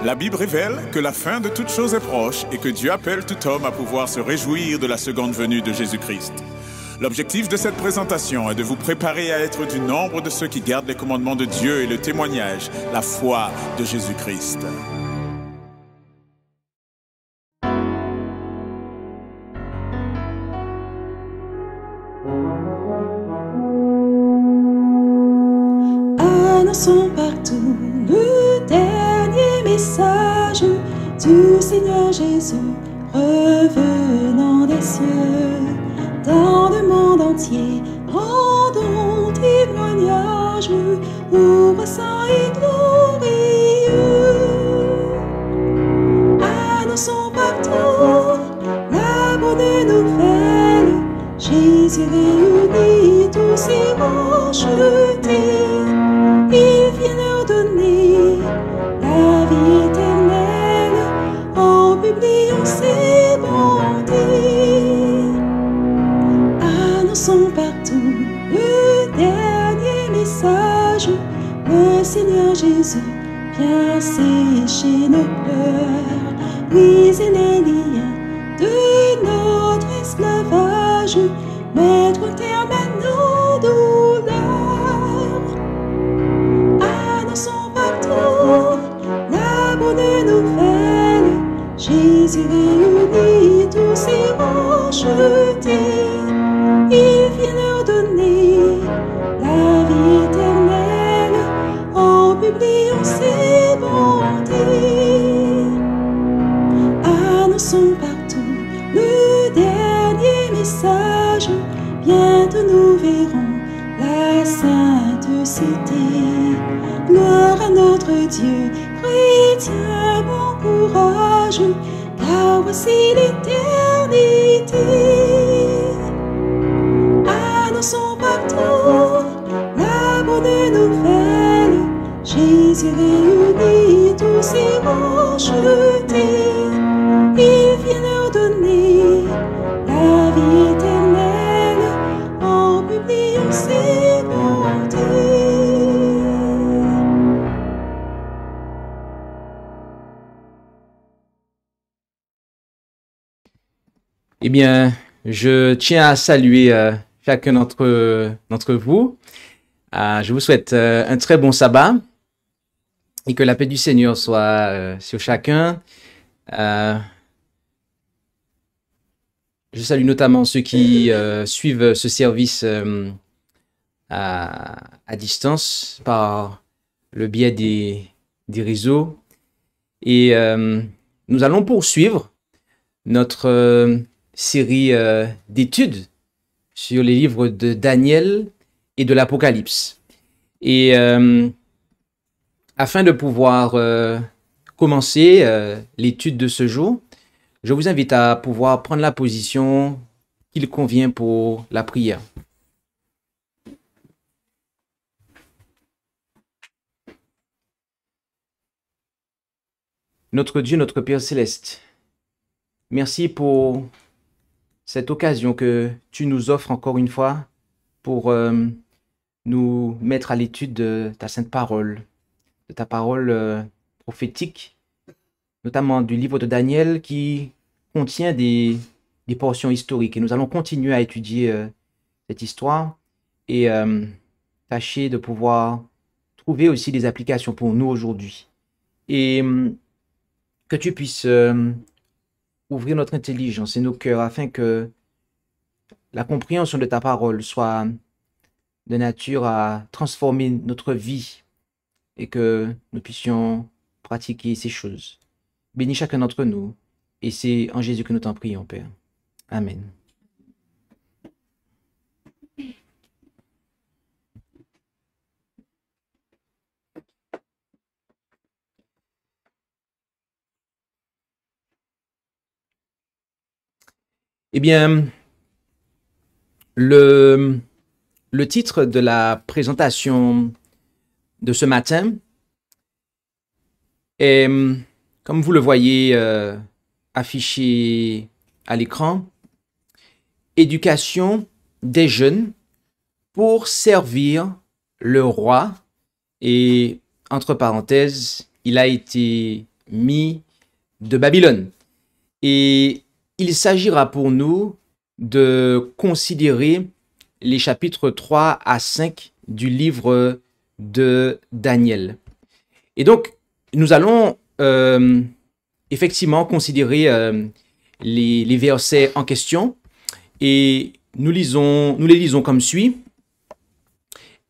La Bible révèle que la fin de toute chose est proche et que Dieu appelle tout homme à pouvoir se réjouir de la seconde venue de Jésus-Christ. L'objectif de cette présentation est de vous préparer à être du nombre de ceux qui gardent les commandements de Dieu et le témoignage, la foi de Jésus-Christ. Annonçons partout le dernier message du Seigneur Jésus revenant des cieux. Dans le monde entier, rendons témoignage au roi saint et glorieux. Annonçons partout la bonne nouvelle. Jésus réunit tous ses rachetés. Il vient leur donner la vie éternelle en publiant ses bontés. Annonçons partout le dernier message. Le Seigneur Jésus vient sécher nos pleurs, briser les liens de notre esclavage, mettre un terme à nos douleurs. Annonçons partout la bonne nouvelle. Jésus réunit tous ses rachetés. Il vient leur donner la vie éternelle en publiant ses bontés. Annonçons partout le dernier message. Bientôt nous verrons la sainte cité. Gloire à notre Dieu, chrétien, bon courage, car voici l'éternité. Annonçons partout la bonne nouvelle. Jésus réunit tous ses rachetés. Il vient leur donner la vie éternelle en publiant ses bontés. Eh bien, je tiens à saluer chacun d'entre vous. Je vous souhaite un très bon sabbat et que la paix du Seigneur soit sur chacun. Je salue notamment ceux qui suivent ce service à distance par le biais des réseaux. Et nous allons poursuivre notre série d'études sur les livres de Daniel et de l'Apocalypse. Et afin de pouvoir commencer l'étude de ce jour, je vous invite à pouvoir prendre la position qu'il convient pour la prière. Notre Dieu, notre Père céleste, merci pour cette occasion que tu nous offres encore une fois pour nous mettre à l'étude de ta sainte parole, de ta parole prophétique, notamment du livre de Daniel qui contient des portions historiques. Et nous allons continuer à étudier cette histoire et tâcher de pouvoir trouver aussi des applications pour nous aujourd'hui. Et que tu puisses ouvrir notre intelligence et nos cœurs afin que la compréhension de ta parole soit de nature à transformer notre vie et que nous puissions pratiquer ces choses. Bénis chacun d'entre nous et c'est en Jésus que nous t'en prions, Père. Amen. Eh bien, le titre de la présentation de ce matin est, comme vous le voyez affiché à l'écran, Éducation des jeunes pour servir le roi. Et entre parenthèses, il a été mis de Babylone. Et il s'agira pour nous de considérer les chapitres 3 à 5 du livre de Daniel. Et donc, nous allons effectivement considérer les versets en question et nous les lisons comme suit.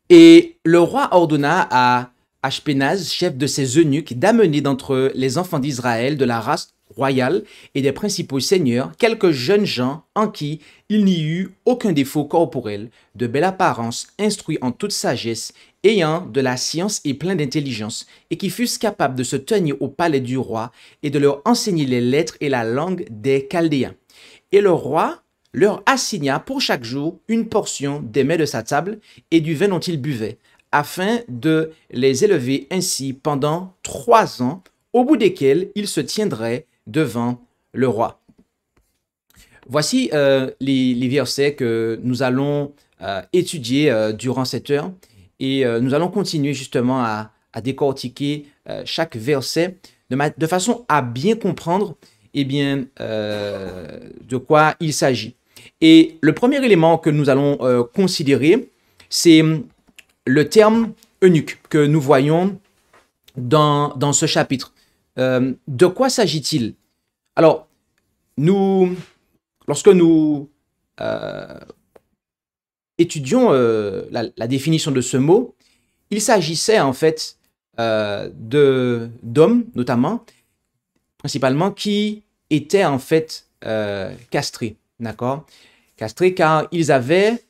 Et le roi ordonna à Ashpenaz, chef de ses eunuques, d'amener d'entre les enfants d'Israël de la race royale et des principaux seigneurs quelques jeunes gens en qui il n'y eut aucun défaut corporel, de belle apparence, instruits en toute sagesse, ayant de la science et plein d'intelligence, et qui fussent capables de se tenir au palais du roi et de leur enseigner les lettres et la langue des Chaldéens. Et le roi leur assigna pour chaque jour une portion des mets de sa table et du vin dont ils buvaient, afin de les élever ainsi pendant 3 ans, au bout desquels ils se tiendraient devant le roi. Voici les versets que nous allons étudier durant cette heure et nous allons continuer justement à décortiquer chaque verset de façon à bien comprendre de quoi il s'agit. Et le premier élément que nous allons considérer, c'est le terme eunuque que nous voyons dans ce chapitre. De quoi s'agit-il? Alors, lorsque nous étudions la définition de ce mot, il s'agissait en fait d'hommes, notamment, principalement, qui étaient en fait castrés, d'accord? Castrés car ils avaient,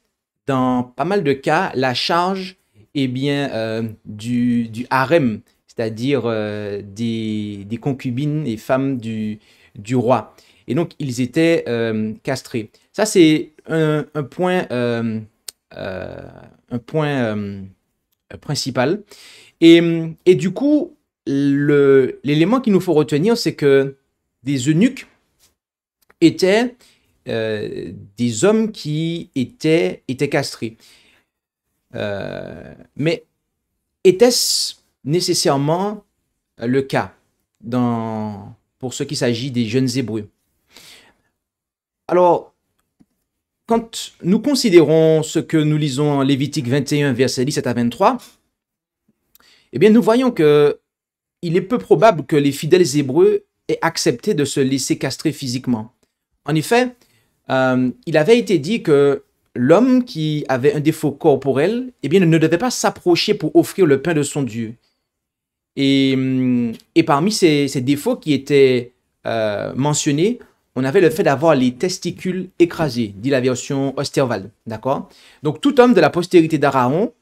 dans pas mal de cas, la charge du harem, c'est-à-dire des concubines et femmes du roi. Et donc, ils étaient castrés. Ça, c'est un point principal. Et du coup, l'élément qu'il nous faut retenir, c'est que des eunuques étaient des hommes qui étaient castrés. Mais était-ce nécessairement le cas pour ce qui s'agit des jeunes Hébreux? Alors, quand nous considérons ce que nous lisons en Lévitique 21, versets 17 à 23, eh bien, nous voyons qu'il est peu probable que les fidèles Hébreux aient accepté de se laisser castrer physiquement. En effet, il avait été dit que l'homme qui avait un défaut corporel, eh bien, ne devait pas s'approcher pour offrir le pain de son Dieu. Et parmi ces défauts qui étaient mentionnés, on avait le fait d'avoir les testicules écrasés, dit la version Osterwald, d'accord? Donc, tout homme de la postérité d'Aaron,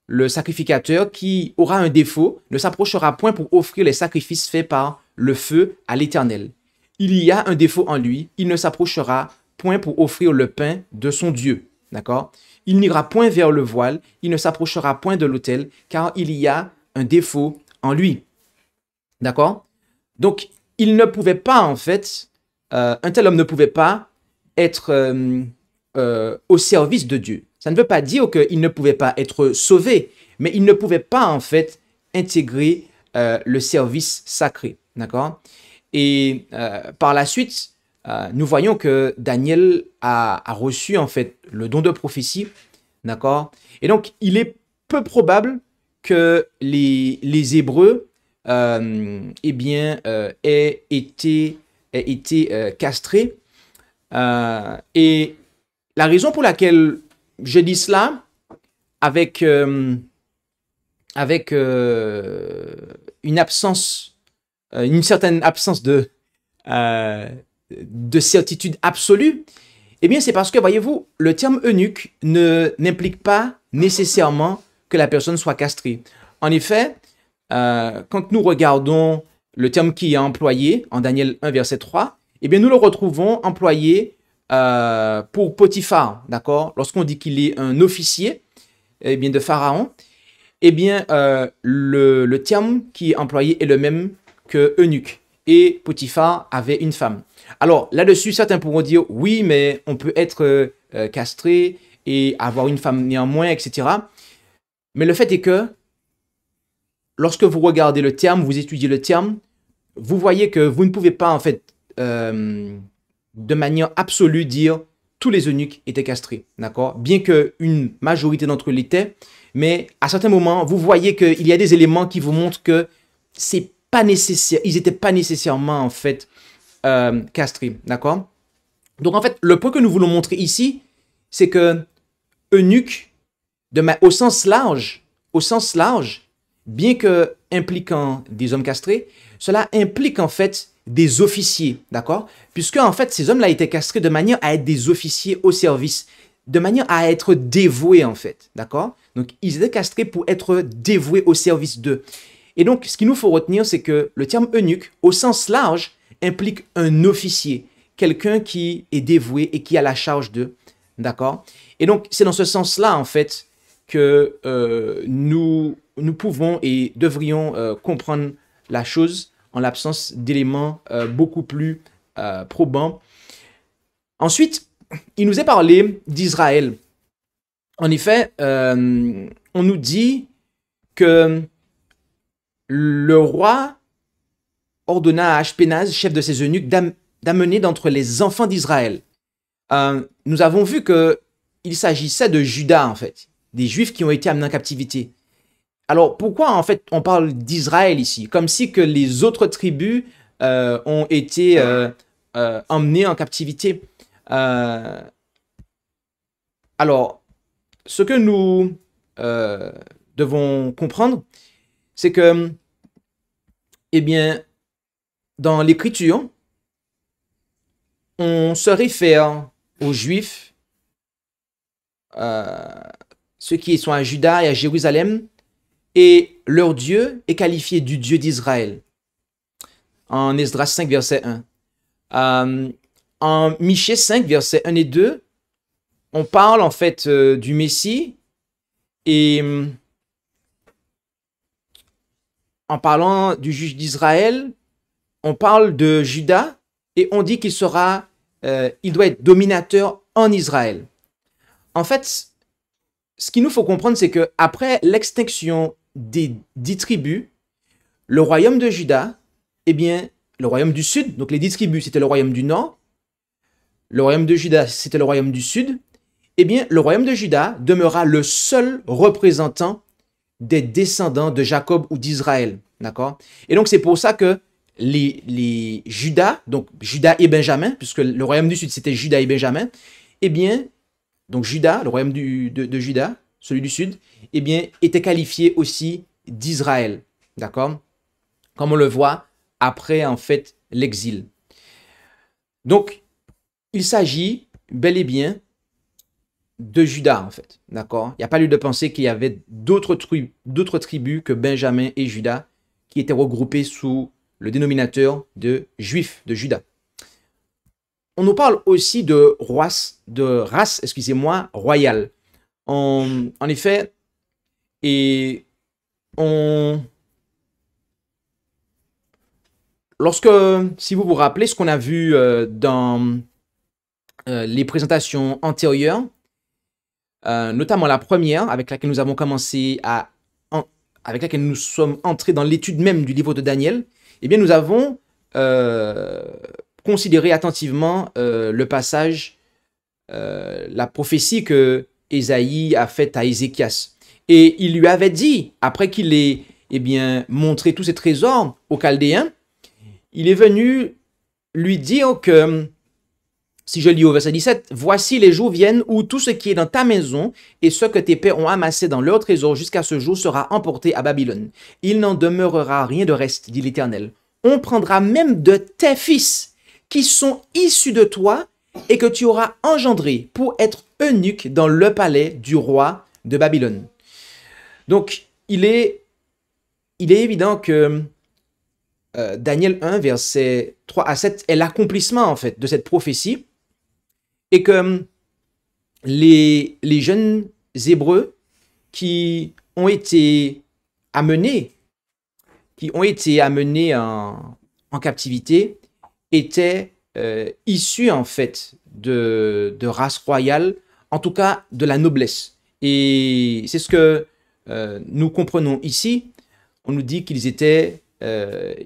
le sacrificateur qui aura un défaut, ne s'approchera point pour offrir les sacrifices faits par le feu à l'Éternel. Il y a un défaut en lui, il ne s'approchera point pour offrir le pain de son Dieu, d'accord? Il n'ira point vers le voile, il ne s'approchera point de l'autel, car il y a un défaut en lui, d'accord? Donc, il ne pouvait pas, en fait, un tel homme ne pouvait pas être au service de Dieu. Ça ne veut pas dire qu'il ne pouvait pas être sauvé, mais il ne pouvait pas, en fait, intégrer le service sacré, d'accord? Et par la suite, nous voyons que Daniel a reçu, en fait, le don de prophétie, d'accord? Et donc, il est peu probable que les Hébreux aient été castrés. Et la raison pour laquelle je dis cela avec une certaine absence de certitude absolue, eh bien, c'est parce que, voyez-vous, le terme eunuque n'implique pas nécessairement que la personne soit castrée. En effet, quand nous regardons le terme qui est employé en Daniel 1, verset 3, eh bien, nous le retrouvons employé pour Potiphar, d'accord? Lorsqu'on dit qu'il est un officier de Pharaon, eh bien, le terme qui est employé est le même que eunuque. Et Potiphar avait une femme. Alors, là-dessus, certains pourront dire, oui, mais on peut être castré et avoir une femme néanmoins, etc. Mais le fait est que, lorsque vous regardez le terme, vous étudiez le terme, vous voyez que vous ne pouvez pas, en fait, de manière absolue dire tous les eunuques étaient castrés, d'accord? Bien qu'une majorité d'entre eux l'étaient, mais à certains moments, vous voyez qu'il y a des éléments qui vous montrent que c'est pas nécessaire, ils n'étaient pas nécessairement, en fait, castrés, d'accord? Donc, en fait, le point que nous voulons montrer ici, c'est que eunuque, au sens large, bien que impliquant des hommes castrés, cela implique en fait des officiers, d'accord? Puisque en fait, ces hommes-là étaient castrés de manière à être des officiers au service, de manière à être dévoués en fait, d'accord? Donc, ils étaient castrés pour être dévoués au service d'eux. Et donc, ce qu'il nous faut retenir, c'est que le terme eunuque, au sens large, implique un officier, quelqu'un qui est dévoué et qui a la charge d'eux, d'accord? Et donc, c'est dans ce sens-là, en fait, que nous pouvons et devrions comprendre la chose en l'absence d'éléments beaucoup plus probants. Ensuite, il nous est parlé d'Israël. En effet, on nous dit que le roi ordonna à Ashpenaz, chef de ses eunuques, d'amener d'entre les enfants d'Israël. Nous avons vu qu'il s'agissait de Juda, en fait, des Juifs qui ont été amenés en captivité. Alors, pourquoi, en fait, on parle d'Israël ici? Comme si que les autres tribus ont été emmenées en captivité. Alors, ce que nous devons comprendre, c'est que, eh bien, dans l'Écriture, on se réfère aux Juifs, ceux qui sont à Juda et à Jérusalem, et leur Dieu est qualifié du Dieu d'Israël. En Esdras 5, verset 1. En Michée 5, verset 1 et 2, on parle en fait du Messie, et en parlant du juge d'Israël, on parle de Juda, et on dit qu'il sera, il doit être dominateur en Israël. En fait, ce qu'il nous faut comprendre, c'est que après l'extinction des 10 tribus, le royaume de Juda, eh bien, le royaume du sud, donc les 10 tribus, c'était le royaume du nord, le royaume de Juda, c'était le royaume du sud, eh bien, le royaume de Juda demeura le seul représentant des descendants de Jacob ou d'Israël, d'accord? Et donc, c'est pour ça que les Judas, donc Juda et Benjamin, puisque le royaume du sud, c'était Juda et Benjamin, eh bien, donc Juda, le royaume de Juda, celui du sud, eh bien, était qualifié aussi d'Israël, d'accord? Comme on le voit après, en fait, l'exil. Donc, il s'agit bel et bien de Juda, en fait, d'accord? Il n'y a pas lieu de penser qu'il y avait d'autres tribus que Benjamin et Juda qui étaient regroupées sous le dénominateur de Juifs de Juda. On nous parle aussi de race, royale. En effet, et si vous vous rappelez ce qu'on a vu dans les présentations antérieures, notamment la première avec laquelle nous avons commencé avec laquelle nous sommes entrés dans l'étude même du livre de Daniel, eh bien nous avons considéré attentivement le passage, la prophétie que Ésaïe a faite à Ézéchias. Et il lui avait dit, après qu'il ait montré tous ses trésors aux Chaldéens, il est venu lui dire que, si je lis au verset 17, « Voici les jours viennent où tout ce qui est dans ta maison et ce que tes pères ont amassé dans leur trésor jusqu'à ce jour sera emporté à Babylone. Il n'en demeurera rien de reste, dit l'Éternel. On prendra même de tes fils qui sont issus de toi et que tu auras engendré pour être eunuque dans le palais du roi de Babylone. » Donc, il est évident que Daniel 1, versets 3 à 7 est l'accomplissement en fait de cette prophétie et que les jeunes Hébreux qui ont été amenés en captivité étaient issus en fait de race royale, en tout cas de la noblesse. Et c'est ce que nous comprenons ici. On nous dit qu'ils étaient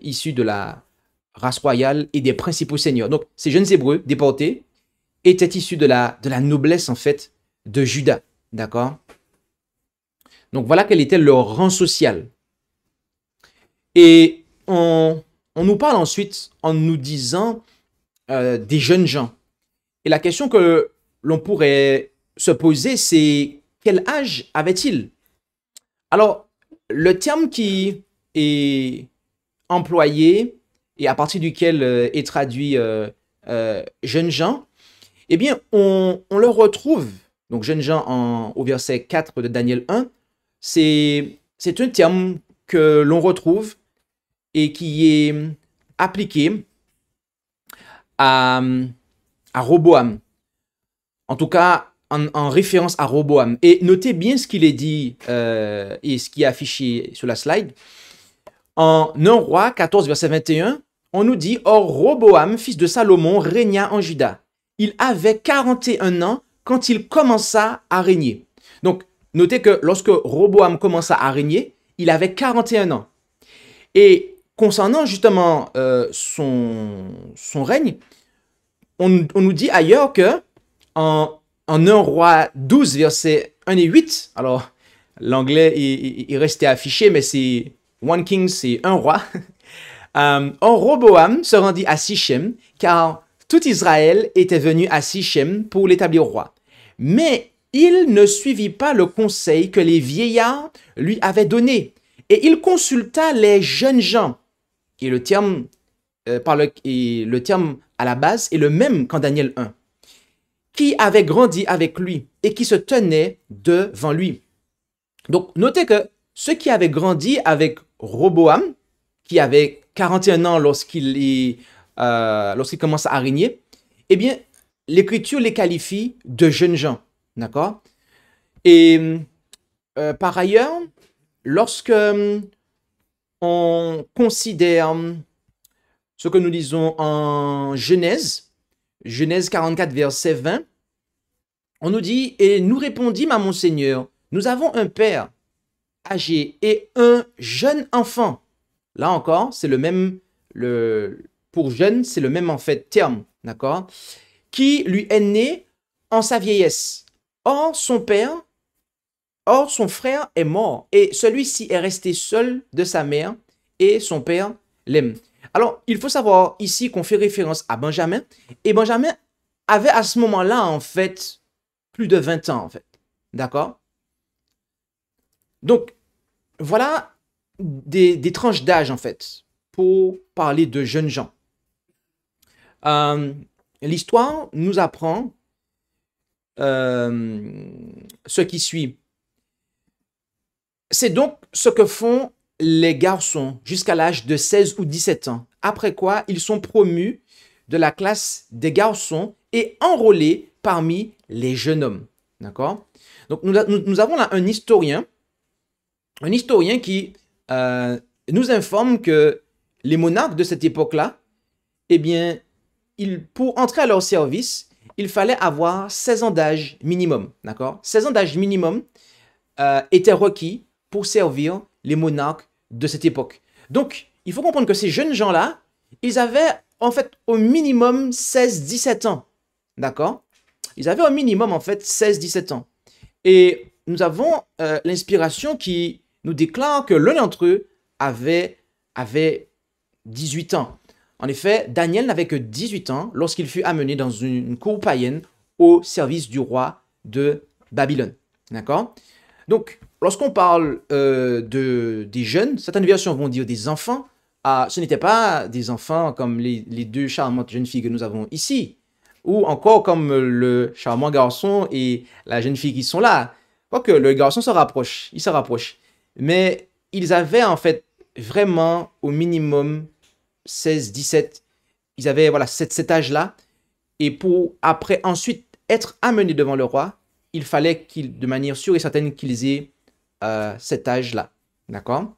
issus de la race royale et des principaux seigneurs. Donc, ces jeunes Hébreux déportés étaient issus de la noblesse, en fait, de Juda. D'accord? Donc, voilà quel était leur rang social. Et on nous parle ensuite en nous disant des jeunes gens. Et la question que l'on pourrait se poser, c'est quel âge avaient-ils? Alors, le terme qui est employé et à partir duquel est traduit jeunes gens, eh bien, on le retrouve, donc jeunes gens au verset 4 de Daniel 1, c'est un terme que l'on retrouve et qui est appliqué à Roboam. En tout cas, en référence à Roboam. Et notez bien ce qu'il est dit et ce qui est affiché sur la slide. En 1 Roi 14, verset 21, on nous dit « Or Roboam, fils de Salomon, régna en Juda. Il avait 41 ans quand il commença à régner. » Donc, notez que lorsque Roboam commença à régner, il avait 41 ans. Et concernant justement son règne, on nous dit ailleurs que en 1 Roi 12, versets 1 et 8, alors l'anglais est resté affiché, mais c'est 1 King, c'est un roi. Or Roboam se rendit à Sichem, car tout Israël était venu à Sichem pour l'établir roi. Mais il ne suivit pas le conseil que les vieillards lui avaient donné, et il consulta les jeunes gens. Et le terme, le terme à la base est le même qu'en Daniel 1. Qui avait grandi avec lui et qui se tenait devant lui. Donc, notez que ceux qui avaient grandi avec Roboam, qui avait 41 ans lorsqu'il commence à régner, eh bien, l'Écriture les qualifie de jeunes gens. D'accord? Et par ailleurs, lorsque on considère ce que nous lisons en Genèse 44, verset 20, on nous dit « Et nous répondîmes à mon Seigneur, nous avons un père âgé et un jeune enfant. » Là encore, c'est le même, pour jeune, c'est le même en fait terme, d'accord? Qui lui est né en sa vieillesse. Or, son frère est mort et celui-ci est resté seul de sa mère et son père l'aime. Alors, il faut savoir ici qu'on fait référence à Benjamin. Et Benjamin avait à ce moment-là, en fait, plus de 20 ans, en fait. D'accord? Donc, voilà des tranches d'âge, en fait, pour parler de jeunes gens. L'histoire nous apprend ce qui suit. C'est donc ce que font les garçons jusqu'à l'âge de 16 ou 17 ans, après quoi ils sont promus de la classe des garçons et enrôlés parmi les jeunes hommes. D'accord? Donc nous avons là un historien qui nous informe que les monarques de cette époque-là, eh bien, pour entrer à leur service, il fallait avoir 16 ans d'âge minimum. D'accord? 16 ans d'âge minimum étaient requis pour servir les monarques de cette époque. Donc, il faut comprendre que ces jeunes gens-là, ils avaient en fait au minimum 16-17 ans. D'accord? Ils avaient au minimum en fait 16-17 ans. Et nous avons l'inspiration qui nous déclare que l'un d'entre eux avait 18 ans. En effet, Daniel n'avait que 18 ans lorsqu'il fut amené dans une cour païenne au service du roi de Babylone. D'accord? Donc, lorsqu'on parle des jeunes, certaines versions vont dire des enfants. Ce n'étaient pas des enfants comme les deux charmantes jeunes filles que nous avons ici, ou encore comme le charmant garçon et la jeune fille qui sont là. Quoique le garçon se rapproche, il se rapproche. Mais ils avaient en fait vraiment au minimum 16, 17. Ils avaient voilà, cet âge-là. Et pour après ensuite être amenés devant le roi, il fallait de manière sûre et certaine qu'ils aient cet âge-là. D'accord?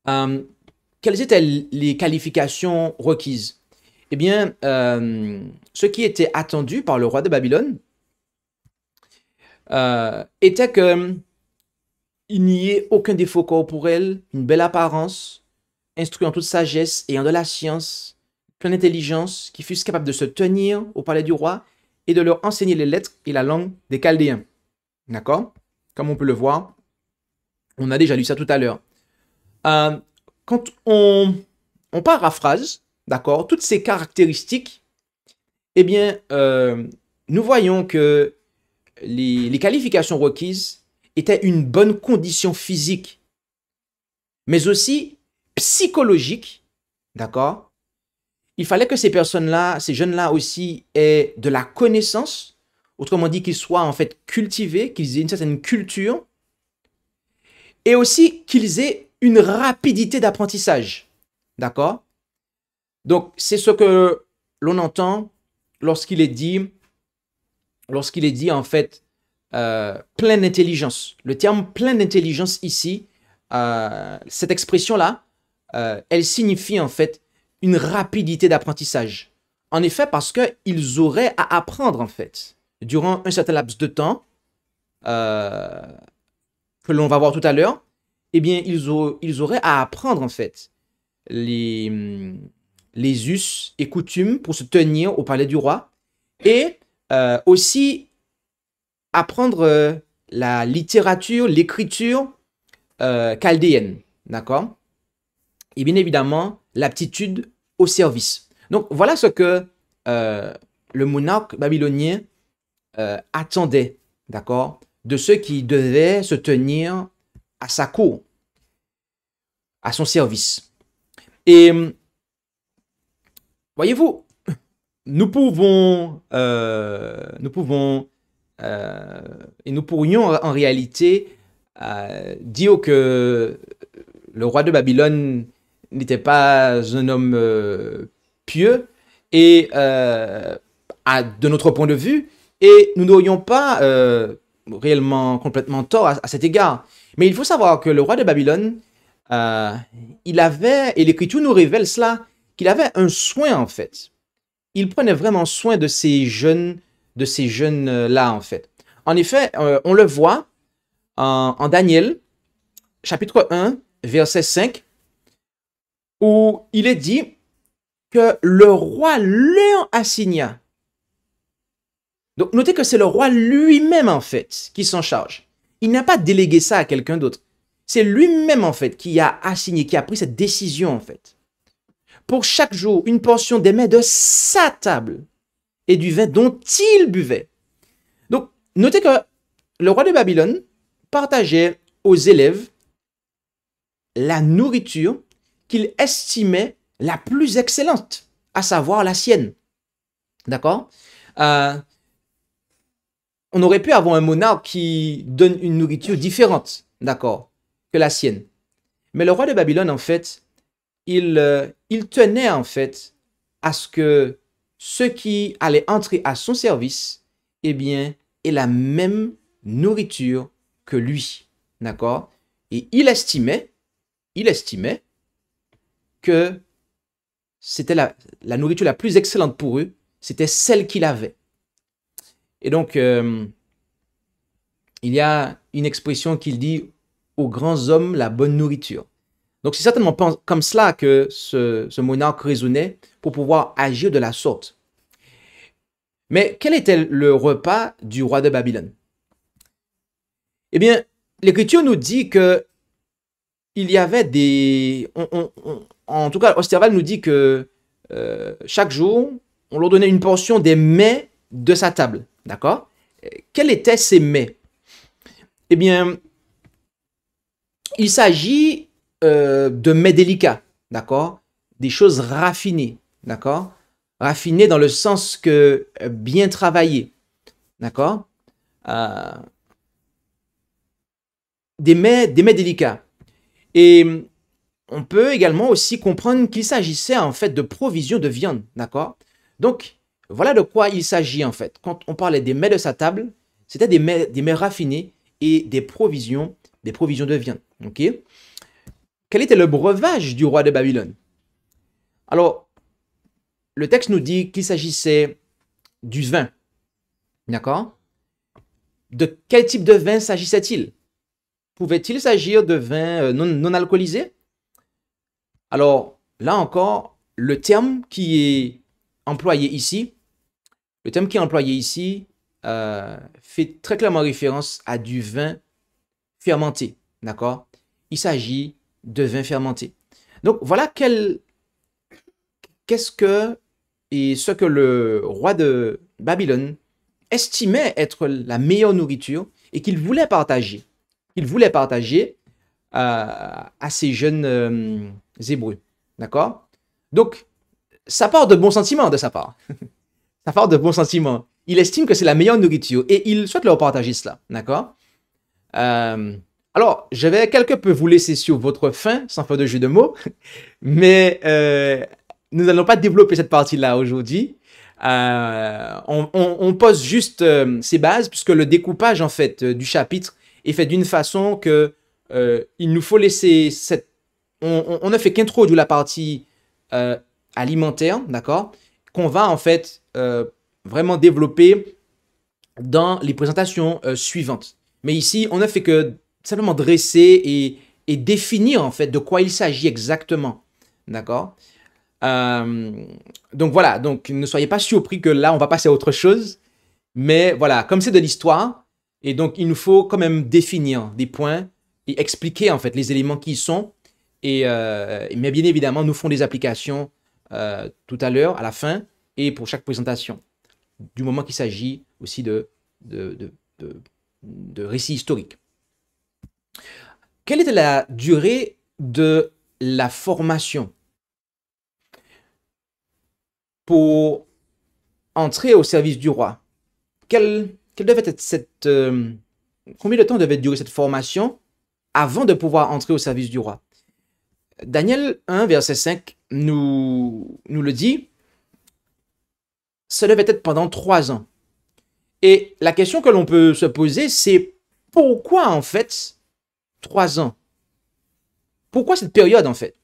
Quelles étaient les qualifications requises? Eh bien, ce qui était attendu par le roi de Babylone était qu'il n'y ait aucun défaut corporel, une belle apparence, instruits en toute sagesse, ayant de la science, plein d'intelligence, qui fussent capables de se tenir au palais du roi et de leur enseigner les lettres et la langue des Chaldéens. D'accord? Comme on peut le voir, on a déjà lu ça tout à l'heure. Quand on paraphrase, d'accord, toutes ces caractéristiques, eh bien, nous voyons que les qualifications requises étaient une bonne condition physique, mais aussi psychologique, d'accord? Il fallait que ces personnes-là, ces jeunes-là aussi aient de la connaissance, autrement dit qu'ils soient en fait cultivés, qu'ils aient une certaine culture, et aussi qu'ils aient une rapidité d'apprentissage, d'accord? Donc, c'est ce que l'on entend lorsqu'il est dit en fait plein d'intelligence. Le terme plein d'intelligence ici, cette expression-là, elle signifie en fait une rapidité d'apprentissage. En effet, parce qu'ils auraient à apprendre en fait, durant un certain laps de temps, que l'on va voir tout à l'heure, eh bien, ils auraient à apprendre en fait les us et coutumes pour se tenir au palais du roi et aussi apprendre la littérature, l'écriture chaldéenne, d'accord? Et bien évidemment, l'aptitude au service. Donc, voilà ce que le monarque babylonien attendait, d'accord, de ceux qui devaient se tenir à sa cour, à son service. Et voyez-vous, nous pourrions en réalité dire que le roi de Babylone n'était pas un homme pieux et de notre point de vue, et nous n'aurions pas réellement complètement tort à cet égard. Mais il faut savoir que le roi de Babylone, il avait, et l'Écriture nous révèle cela, qu'il avait un soin en fait. Il prenait vraiment soin de ces jeunes-là en fait. En effet, on le voit en Daniel, chapitre 1, verset 5, où il est dit que le roi leur assigna. Donc, notez que c'est le roi lui-même, en fait, qui s'en charge. Il n'a pas délégué ça à quelqu'un d'autre. C'est lui-même, en fait, qui a assigné, qui a pris cette décision, en fait. Pour chaque jour, une portion des mets de sa table et du vin dont il buvait. Donc, notez que le roi de Babylone partageait aux élèves la nourriture qu'il estimait la plus excellente, à savoir la sienne. D'accord? On aurait pu avoir un monarque qui donne une nourriture différente, d'accord, que la sienne. Mais le roi de Babylone, en fait, il tenait en fait à ce que ceux qui allaient entrer à son service, eh bien, aient la même nourriture que lui, d'accord? Et il estimait que c'était la nourriture la plus excellente pour eux, c'était celle qu'il avait. Et donc, il y a une expression qu'il dit « aux grands hommes, la bonne nourriture ». Donc, c'est certainement comme cela que ce monarque raisonnait pour pouvoir agir de la sorte. Mais quel était le repas du roi de Babylone? Eh bien, l'Écriture nous dit que il y avait des... en tout cas, Osterval nous dit que chaque jour, on leur donnait une portion des mets de sa table. D'accord? Quels étaient ces mets? Eh bien, il s'agit de mets délicats, d'accord? Des choses raffinées, d'accord? Raffinées dans le sens que bien travaillées, d'accord? Des mets délicats. Et on peut également aussi comprendre qu'il s'agissait en fait de provisions de viande, d'accord? Donc, voilà de quoi il s'agit en fait. Quand on parlait des mets de sa table, c'était des mets raffinés et des provisions de viande. Ok? Quel était le breuvage du roi de Babylone? Alors, le texte nous dit qu'il s'agissait du vin. D'accord? De quel type de vin s'agissait-il? Pouvait-il s'agir de vin non alcoolisé? Alors, là encore, le terme qui est employé ici, fait très clairement référence à du vin fermenté, d'accord? Il s'agit de vin fermenté. Donc, voilà qu'est-ce que et ce que le roi de Babylone estimait être la meilleure nourriture et qu'il voulait partager. Il voulait partager à ces jeunes Hébreux. D'accord? Donc, ça part de bons sentiments de sa part. Ça part de bons sentiments. Il estime que c'est la meilleure nourriture et il souhaite leur partager cela. D'accord? Alors, je vais quelque peu vous laisser sur votre faim, sans faire de jeu de mots, mais nous n'allons pas développer cette partie-là aujourd'hui. On pose juste ces bases, puisque le découpage, en fait, du chapitre est fait d'une façon que il nous faut laisser cette... On ne fait qu'introduire la partie alimentaire, d'accord? Qu'on va, en fait, vraiment développer dans les présentations suivantes. Mais ici, on ne fait que simplement dresser et définir, en fait, de quoi il s'agit exactement, d'accord? Donc voilà, donc ne soyez pas surpris que là, on va passer à autre chose. Mais voilà, comme c'est de l'histoire, et donc il nous faut quand même définir des points et expliquer en fait les éléments qui y sont. Mais bien évidemment, nous ferons des applications tout à l'heure, à la fin, et pour chaque présentation. Du moment qu'il s'agit aussi de récits historiques. Quelle était la durée de la formation pour entrer au service du roi? Quelle devait être cette... combien de temps devait durer cette formation avant de pouvoir entrer au service du roi? Daniel 1, verset 5 nous le dit. Ça devait être pendant 3 ans. Et la question que l'on peut se poser, c'est pourquoi en fait 3 ans? Pourquoi cette période en fait?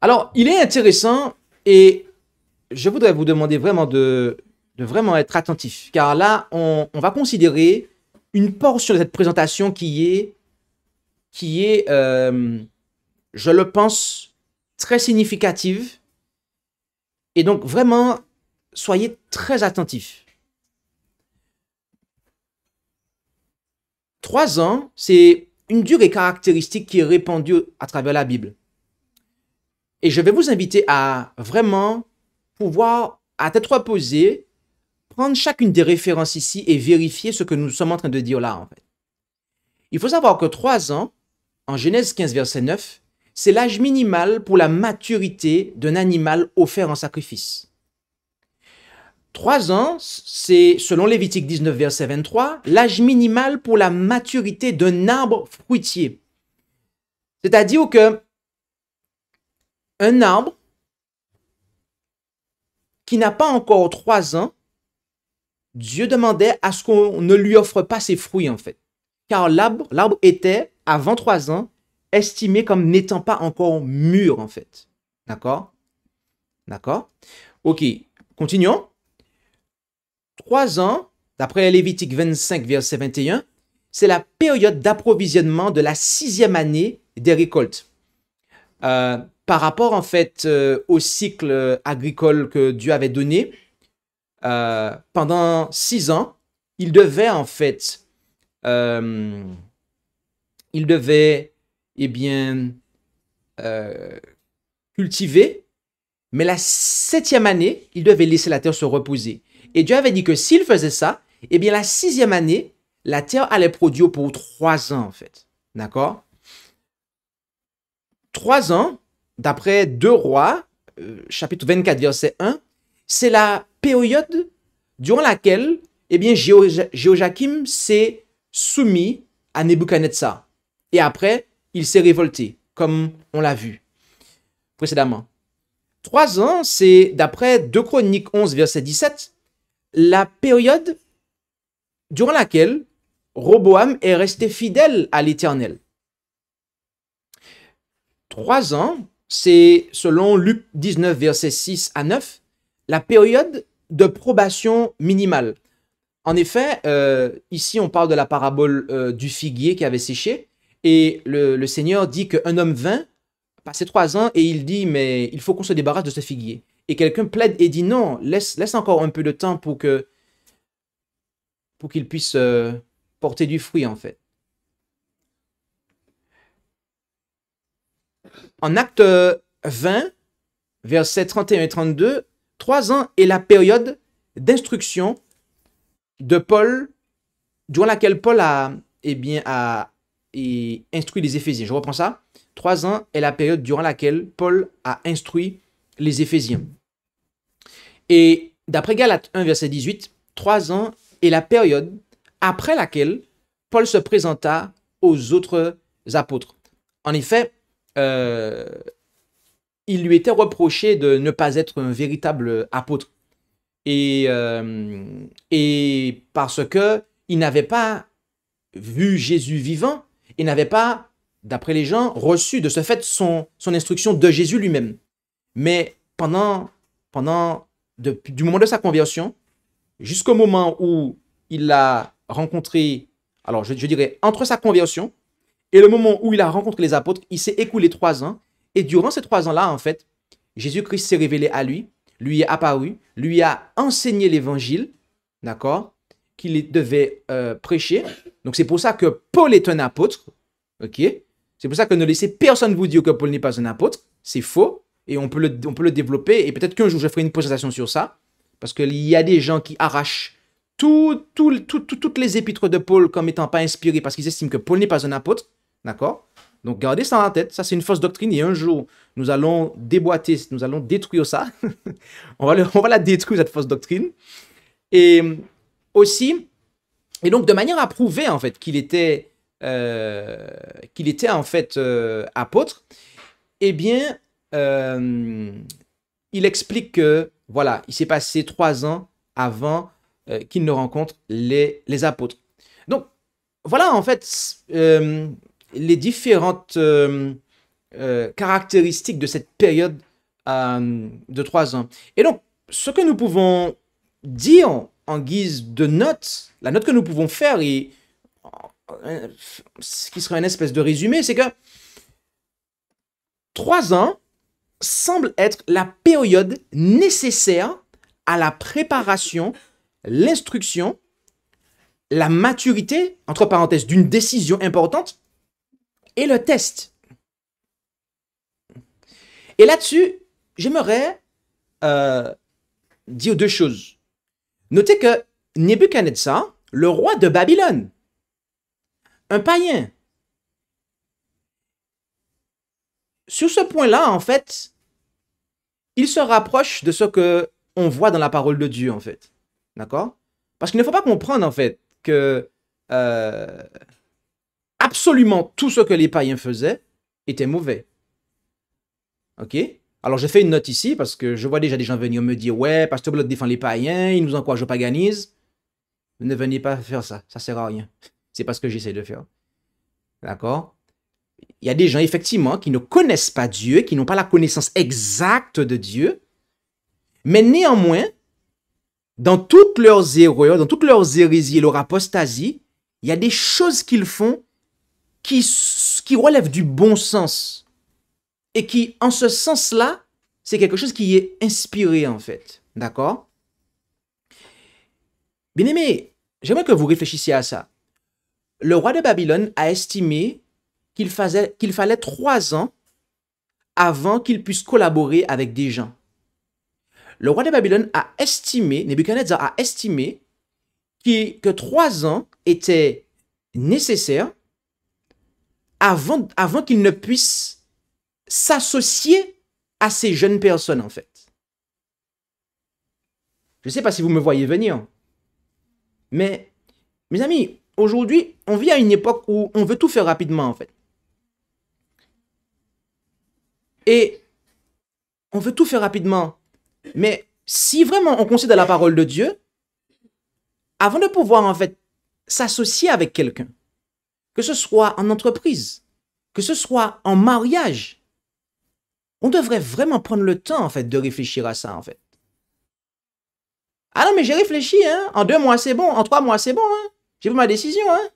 Alors, il est intéressant et je voudrais vous demander vraiment de vraiment être attentif. Car là, on va considérer une portion de cette présentation qui est je le pense, très significative. Et donc, vraiment, soyez très attentifs. 3 ans, c'est une durée caractéristique qui est répandue à travers la Bible. Et je vais vous inviter à vraiment pouvoir, à tête reposée, prendre chacune des références ici et vérifier ce que nous sommes en train de dire là, en fait. Il faut savoir que 3 ans, en Genèse 15, verset 9, c'est l'âge minimal pour la maturité d'un animal offert en sacrifice. 3 ans, c'est, selon Lévitique 19, verset 23, l'âge minimal pour la maturité d'un arbre fruitier. C'est-à-dire que un arbre qui n'a pas encore 3 ans, Dieu demandait à ce qu'on ne lui offre pas ses fruits, en fait. Car l'arbre était, avant 3 ans, estimé comme n'étant pas encore mûr, en fait. D'accord? D'accord? Ok, continuons. 3 ans, d'après Lévitique 25, verset 21, c'est la période d'approvisionnement de la 6e année des récoltes. Par rapport, en fait, au cycle agricole que Dieu avait donné, pendant 6 ans, il devait, en fait, cultiver, mais la 7e année, il devait laisser la terre se reposer. Et Dieu avait dit que s'il faisait ça, eh bien la 6e année, la terre allait produire pour 3 ans, en fait. D'accord? 3 ans, d'après 2 Rois, chapitre 24, verset 1, c'est la période durant laquelle, eh bien, Jéhoiakim s'est soumis à Nebuchadnezzar. Et après, il s'est révolté, comme on l'a vu précédemment. 3 ans, c'est, d'après 2 Chroniques 11, verset 17, la période durant laquelle Roboam est resté fidèle à l'Éternel. 3 ans, c'est, selon Luc 19, verset 6 à 9, la période de probation minimale. En effet, ici, on parle de la parabole du figuier qui avait séché, et le Seigneur dit qu'un homme vint passé 3 ans et il dit, mais il faut qu'on se débarrasse de ce figuier. Et quelqu'un plaide et dit, non, laisse encore un peu de temps pour qu'il puisse porter du fruit, en fait. En Acte 20, versets 31 et 32, 3 ans est la période d'instruction de Paul, durant laquelle Paul a instruit les Éphésiens. Je reprends ça. 3 ans est la période durant laquelle Paul a instruit les Éphésiens. Et d'après Galates 1, verset 18, 3 ans est la période après laquelle Paul se présenta aux autres apôtres. En effet, il lui était reproché de ne pas être un véritable apôtre. Et parce que il n'avait pas vu Jésus vivant, il n'avait pas, d'après les gens, reçu de ce fait son instruction de Jésus lui-même. Mais du moment de sa conversion, jusqu'au moment où il a rencontré, alors je dirais entre sa conversion et le moment où il a rencontré les apôtres, il s'est écoulé 3 ans. Et durant ces 3 ans-là, en fait, Jésus-Christ s'est révélé à lui est apparu, lui a enseigné l'évangile, d'accord, qu'il devait prêcher. Donc c'est pour ça que Paul est un apôtre, ok. C'est pour ça que ne laissez personne vous dire que Paul n'est pas un apôtre, c'est faux, et on peut le développer, et peut-être qu'un jour je ferai une présentation sur ça, parce qu'il y a des gens qui arrachent toutes les épîtres de Paul comme étant pas inspirées, parce qu'ils estiment que Paul n'est pas un apôtre, d'accord. Donc gardez ça en tête, ça c'est une fausse doctrine, et un jour nous allons déboîter, nous allons détruire ça, on va la détruire cette fausse doctrine, et aussi, et donc de manière à prouver en fait qu'il était en fait apôtre, eh bien il explique que voilà, il s'est passé 3 ans avant qu'il ne rencontre les apôtres. Donc voilà en fait les différentes caractéristiques de cette période de 3 ans. Et donc, ce que nous pouvons dire en guise de note, la note que nous pouvons faire, et ce qui serait une espèce de résumé, c'est que 3 ans semble être la période nécessaire à la préparation, l'instruction, la maturité, entre parenthèses, d'une décision importante, et le test. Et là-dessus, j'aimerais dire 2 choses. Notez que Nebuchadnezzar, le roi de Babylone, un païen, sur ce point-là, en fait, il se rapproche de ce que on voit dans la parole de Dieu, en fait. D'accord? Parce qu'il ne faut pas comprendre, en fait, que absolument tout ce que les païens faisaient était mauvais. Ok? Alors, je fais une note ici parce que je vois déjà des gens venir me dire « Ouais, Pasteur Blood défend les païens, il nous encourage au paganisme. » Ne venez pas faire ça, ça sert à rien. C'est pas ce que j'essaie de faire. D'accord? Il y a des gens, effectivement, qui ne connaissent pas Dieu, qui n'ont pas la connaissance exacte de Dieu, mais néanmoins, dans toutes leurs erreurs, dans toutes leurs hérésies et leur apostasie, il y a des choses qu'ils font qui relèvent du bon sens. Et qui, en ce sens-là, c'est quelque chose qui est inspiré, en fait. D'accord? Bien aimé, j'aimerais que vous réfléchissiez à ça. Le roi de Babylone a estimé qu'il fallait 3 ans avant qu'il puisse collaborer avec des gens. Le roi de Babylone a estimé, Nebuchadnezzar a estimé que 3 ans étaient nécessaires avant qu'il ne puisse s'associer à ces jeunes personnes, en fait. Je ne sais pas si vous me voyez venir. Mais, mes amis, aujourd'hui, on vit à une époque où on veut tout faire rapidement, en fait. Et on veut tout faire rapidement. Mais si vraiment on considère la parole de Dieu, avant de pouvoir, en fait, s'associer avec quelqu'un, que ce soit en entreprise, que ce soit en mariage, on devrait vraiment prendre le temps, en fait, de réfléchir à ça, en fait. Ah non, mais j'ai réfléchi, hein. En 2 mois, c'est bon. En 3 mois, c'est bon, hein. J'ai pris ma décision, hein.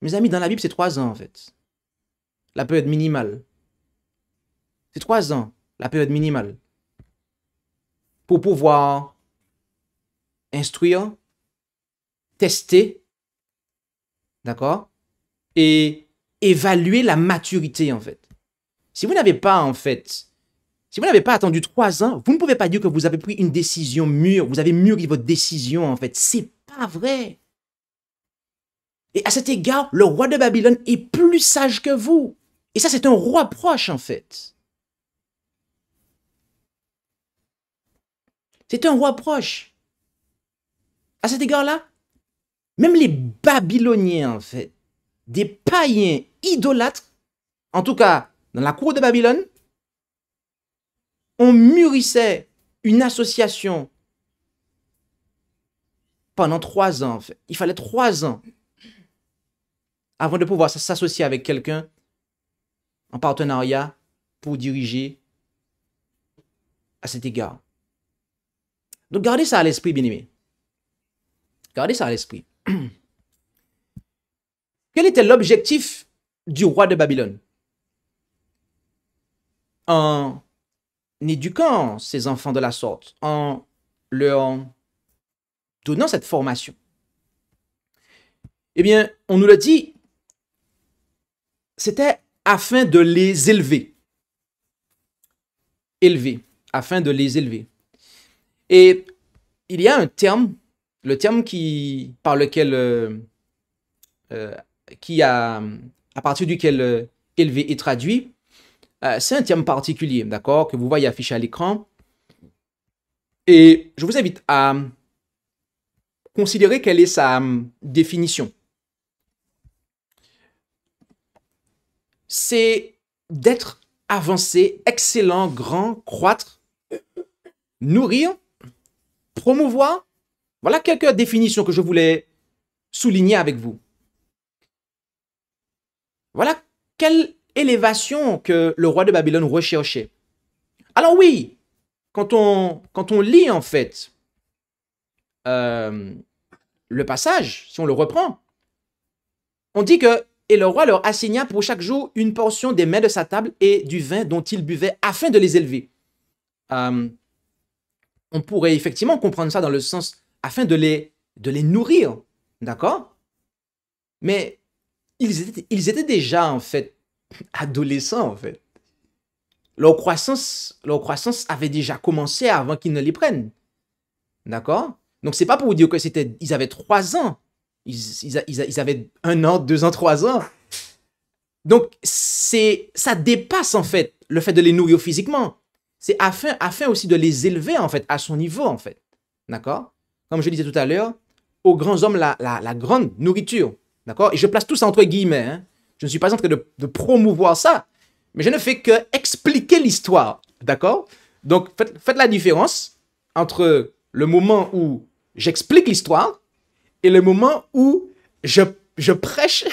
Mes amis, dans la Bible, c'est 3 ans, en fait. la période minimale. C'est 3 ans, la période minimale. Pour pouvoir instruire, tester, d'accord, et évaluer la maturité, en fait. Si vous n'avez pas, en fait, si vous n'avez pas attendu 3 ans, vous ne pouvez pas dire que vous avez pris une décision mûre, vous avez mûri votre décision, en fait. C'est pas vrai. Et à cet égard, le roi de Babylone est plus sage que vous. Et ça, c'est un roi proche, en fait. C'est un roi proche. À cet égard-là, même les Babyloniens, en fait, des païens idolâtres, en tout cas, dans la cour de Babylone, on mûrissait une association pendant 3 ans, en fait. Il fallait 3 ans avant de pouvoir s'associer avec quelqu'un en partenariat pour diriger à cet égard. Donc, gardez ça à l'esprit, bien-aimés. Gardez ça à l'esprit. Quel était l'objectif du roi de Babylone? En éduquant ses enfants de la sorte, en leur donnant cette formation. Eh bien, on nous le dit, c'était afin de les élever. Élever, afin de les élever. Et il y a un terme, le terme par lequel, à partir duquel élever est traduit, c'est un terme particulier, d'accord, que vous voyez affiché à l'écran. Et je vous invite à considérer quelle est sa définition. C'est d'être avancé, excellent, grand, croître, nourrir, promouvoir. Voilà quelques définitions que je voulais souligner avec vous. Voilà quelle élévation que le roi de Babylone recherchait. Alors oui, quand on lit en fait le passage, si on le reprend, on dit que « Et le roi leur assigna pour chaque jour une portion des mets de sa table et du vin dont ils buvaient afin de les élever. » On pourrait effectivement comprendre ça dans le sens afin de les nourrir, d'accord? Mais ils étaient déjà en fait adolescents en fait. Leur croissance avait déjà commencé avant qu'ils ne les prennent, d'accord? Donc c'est pas pour vous dire que ils avaient 3 ans, ils avaient 1 an, 2 ans, 3 ans. Donc ça dépasse en fait le fait de les nourrir physiquement. C'est afin aussi de les élever en fait à son niveau en fait, d'accord? Comme je disais tout à l'heure, aux grands hommes la grande nourriture, d'accord? Et je place tout ça entre guillemets, hein? Je ne suis pas en train de promouvoir ça, mais je ne fais que expliquer l'histoire, d'accord? Donc faites la différence entre le moment où j'explique l'histoire et le moment où je prêche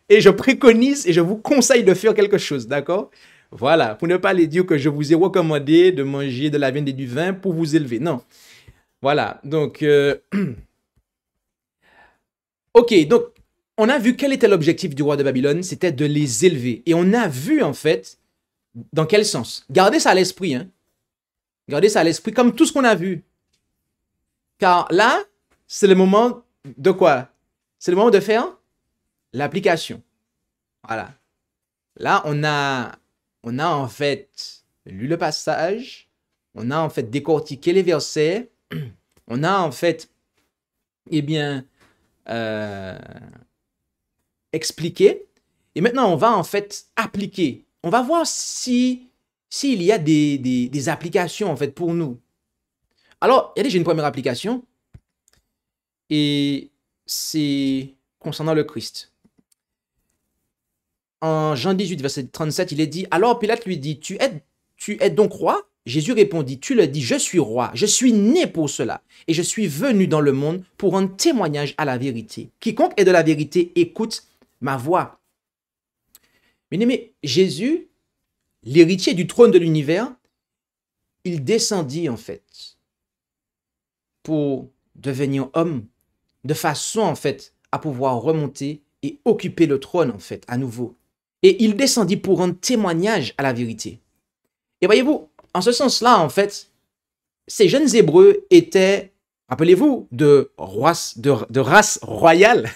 et je préconise et je vous conseille de faire quelque chose, d'accord? Voilà, pour ne pas les dire que je vous ai recommandé de manger de la viande et du vin pour vous élever. Non. Voilà, donc... Ok, donc on a vu quel était l'objectif du roi de Babylone, c'était de les élever. Et on a vu en fait, dans quel sens. Gardez ça à l'esprit, hein. Gardez ça à l'esprit comme tout ce qu'on a vu. Car là, c'est le moment de quoi? C'est le moment de faire l'application. Voilà. Là, on a en fait lu le passage, on a en fait décortiqué les versets, on a en fait, eh bien, expliqué, et maintenant on va en fait appliquer. On va voir s'il y a des applications en fait pour nous. Alors, il y a déjà une première application, et c'est concernant le Christ. En Jean 18, verset 37, il est dit, alors Pilate lui dit, tu es donc roi? Jésus répondit, tu le dis, je suis roi, je suis né pour cela, et je suis venu dans le monde pour rendre témoignage à la vérité. Quiconque est de la vérité, écoute ma voix. Bien-aimé, Jésus, l'héritier du trône de l'univers, il descendit en fait pour devenir homme, de façon en fait à pouvoir remonter et occuper le trône en fait à nouveau. et il descendit pour rendre témoignage à la vérité. Et voyez-vous, en ce sens-là, en fait, ces jeunes Hébreux étaient, rappelez-vous, de race royale.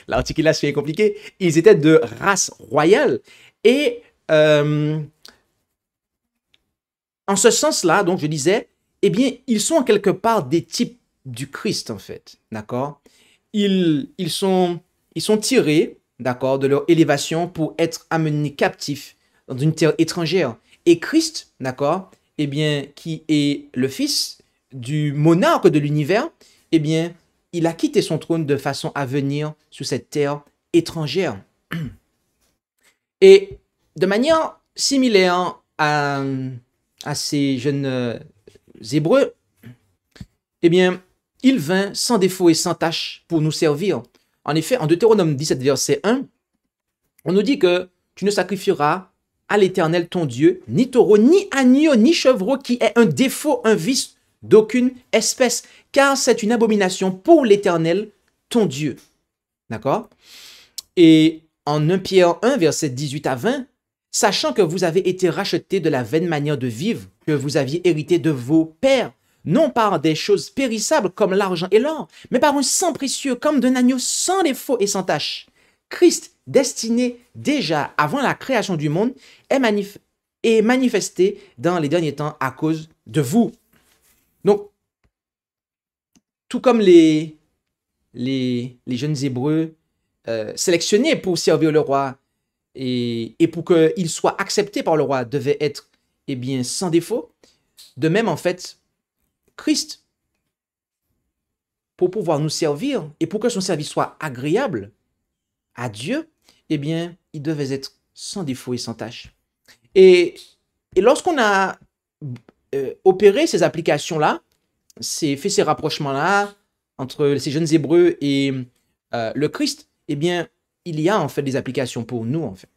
L'articulation est compliquée. Ils étaient de race royale. Et en ce sens-là, donc je disais, eh bien, ils sont en quelque part des types du Christ, en fait. D'accord? Ils sont tirés, d'accord, de leur élévation pour être amenés captifs dans une terre étrangère. Et Christ, d'accord, eh bien, qui est le fils du monarque de l'univers, eh bien, il a quitté son trône de façon à venir sur cette terre étrangère. Et de manière similaire à ces jeunes Hébreux, eh bien, il vint sans défaut et sans tache pour nous servir. En effet, en Deutéronome 17, verset 1, on nous dit que tu ne sacrifieras à l'Éternel ton Dieu, ni taureau, ni agneau, ni chevreau, qui est un défaut, un vice d'aucune espèce, car c'est une abomination pour l'Éternel ton Dieu. D'accord? Et en 1 Pierre 1, verset 18 à 20, sachant que vous avez été rachetés de la vaine manière de vivre que vous aviez hérité de vos pères, non par des choses périssables comme l'argent et l'or, mais par un sang précieux comme d'un agneau sans défaut et sans tache. Christ, destiné déjà avant la création du monde, est manifesté dans les derniers temps à cause de vous. Donc, tout comme les jeunes Hébreux sélectionnés pour servir le roi et pour qu'il soit accepté par le roi devaient être, eh bien, sans défaut, de même, en fait, Christ, pour pouvoir nous servir et pour que son service soit agréable à Dieu, eh bien, il devait être sans défaut et sans tache. Et lorsqu'on a opéré ces applications-là, fait ces rapprochements-là entre ces jeunes Hébreux et le Christ, eh bien, il y a en fait des applications pour nous, en fait.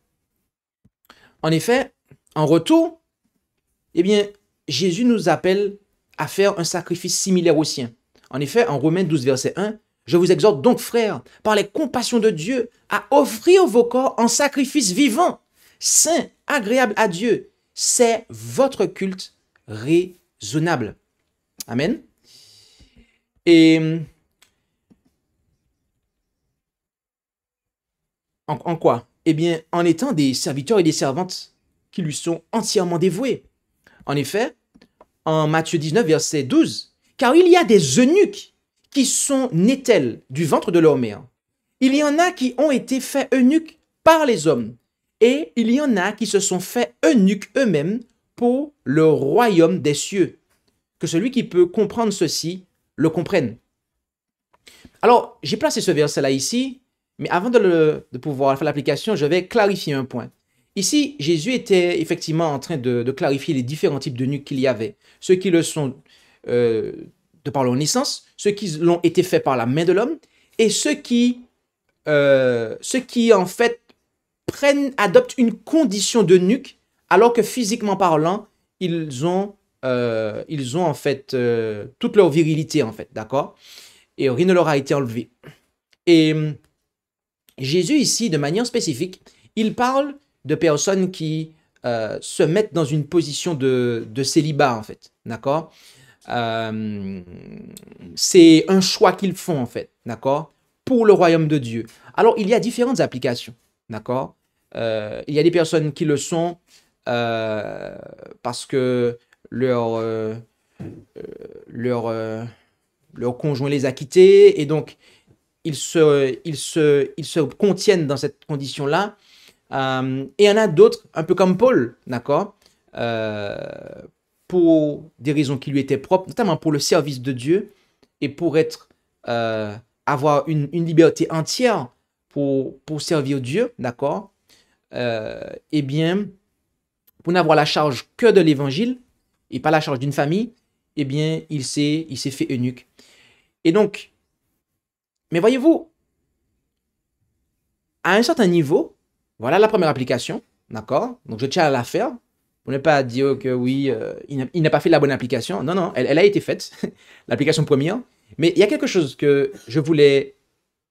En effet, en retour, eh bien, Jésus nous appelle à faire un sacrifice similaire au sien. En effet, en Romains 12, verset 1, « Je vous exhorte donc, frères, par les compassions de Dieu, à offrir vos corps en sacrifice vivant, saint, agréable à Dieu. C'est votre culte raisonnable. » Amen. Et en quoi? Eh bien, en étant des serviteurs et des servantes qui lui sont entièrement dévoués. En effet, en Matthieu 19, verset 12, « Car il y a des eunuques qui sont nés tels du ventre de leur mère. Il y en a qui ont été faits eunuques par les hommes, et il y en a qui se sont faits eunuques eux-mêmes pour le royaume des cieux. Que celui qui peut comprendre ceci le comprenne. » Alors, j'ai placé ce verset-là ici, mais avant de pouvoir faire l'application, je vais clarifier un point. Ici, Jésus était effectivement en train de clarifier les différents types d'eunuques qu'il y avait. Ceux qui le sont de par leur naissance, ceux qui l'ont été faits par la main de l'homme, et ceux qui en fait adoptent une condition d'eunuque, alors que physiquement parlant, ils ont en fait toute leur virilité, en fait, d'accord? Et rien ne leur a été enlevé. Et Jésus ici, de manière spécifique, il parle de personnes qui se mettent dans une position de célibat, en fait, d'accord? C'est un choix qu'ils font, en fait, d'accord? Pour le royaume de Dieu. Alors, il y a différentes applications, d'accord? Il y a des personnes qui le sont parce que leur conjoint les a quittés et donc ils se contiennent dans cette condition-là. Et il y en a d'autres, un peu comme Paul, d'accord, pour des raisons qui lui étaient propres, notamment pour le service de Dieu et pour avoir une liberté entière pour servir Dieu, d'accord, eh bien, pour n'avoir la charge que de l'évangile et pas la charge d'une famille, eh bien, il s'est fait eunuque. Et donc, mais voyez-vous, à un certain niveau, voilà la première application, d'accord? Donc, je tiens à la faire, pour ne pas dire que oui, il n'a pas fait la bonne application. Non, non, elle a été faite, l'application première. Mais il y a quelque chose que je voulais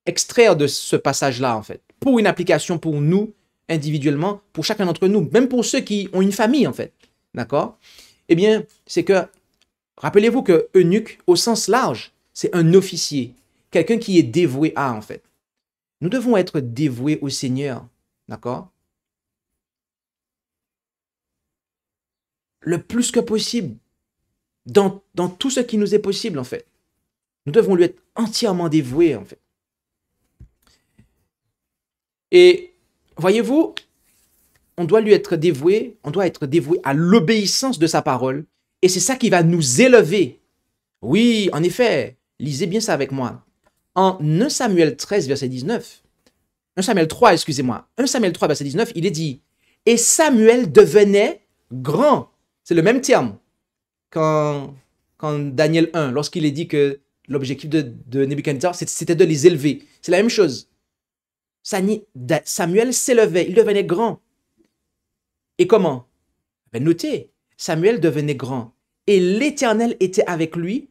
extraire de ce passage-là, en fait, pour une application pour nous, individuellement pour chacun d'entre nous, même pour ceux qui ont une famille en fait. D'accord? Eh bien, c'est que, rappelez-vous que eunuque, au sens large, c'est un officier, quelqu'un qui est dévoué à en fait. Nous devons être dévoués au Seigneur. D'accord? Le plus que possible, dans tout ce qui nous est possible en fait. Nous devons lui être entièrement dévoués en fait. Et voyez-vous, on doit être dévoué à l'obéissance de sa parole. Et c'est ça qui va nous élever. Oui, en effet, lisez bien ça avec moi. En 1 Samuel 13, verset 19, 1 Samuel 3, excusez-moi, 1 Samuel 3, verset 19, il est dit, et Samuel devenait grand. C'est le même terme qu'en Daniel 1, lorsqu'il est dit que l'objectif de Nebuchadnezzar, c'était de les élever. C'est la même chose. Samuel s'élevait, il devenait grand. Et comment? Ben, notez, Samuel devenait grand. Et l'Éternel était avec lui,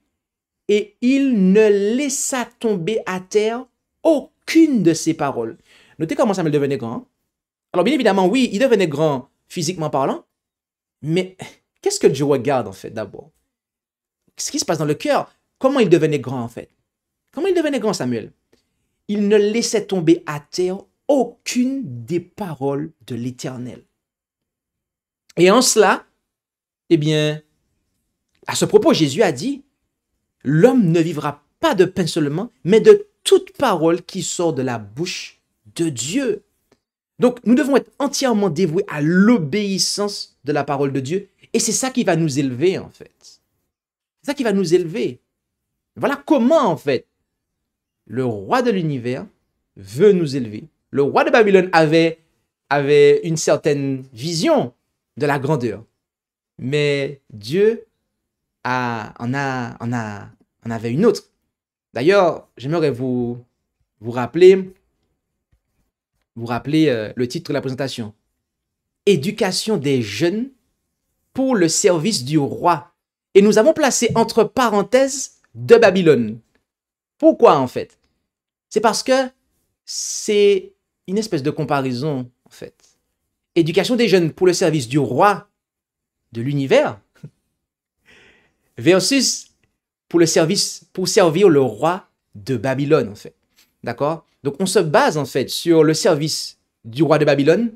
et il ne laissa tomber à terre aucune de ses paroles. Notez comment Samuel devenait grand. Alors bien évidemment, oui, il devenait grand physiquement parlant, mais qu'est-ce que Dieu regarde en fait d'abord? Ce qui se passe dans le cœur? Comment il devenait grand en fait? Comment il devenait grand, Samuel? Il ne laissait tomber à terre aucune des paroles de l'Éternel. Et en cela, eh bien, à ce propos, Jésus a dit, l'homme ne vivra pas de pain seulement, mais de toute parole qui sort de la bouche de Dieu. Donc, nous devons être entièrement dévoués à l'obéissance de la parole de Dieu. Et c'est ça qui va nous élever, en fait. C'est ça qui va nous élever. Voilà comment, en fait, le roi de l'univers veut nous élever. Le roi de Babylone avait une certaine vision de la grandeur. Mais Dieu en avait une autre. D'ailleurs, j'aimerais vous rappeler le titre de la présentation. Éducation des jeunes pour le service du roi. Et nous avons placé entre parenthèses de Babylone. Pourquoi en fait? C'est parce que c'est une espèce de comparaison en fait. Éducation des jeunes pour le service du roi de l'univers versus pour servir le roi de Babylone en fait. D'accord? Donc on se base en fait sur le service du roi de Babylone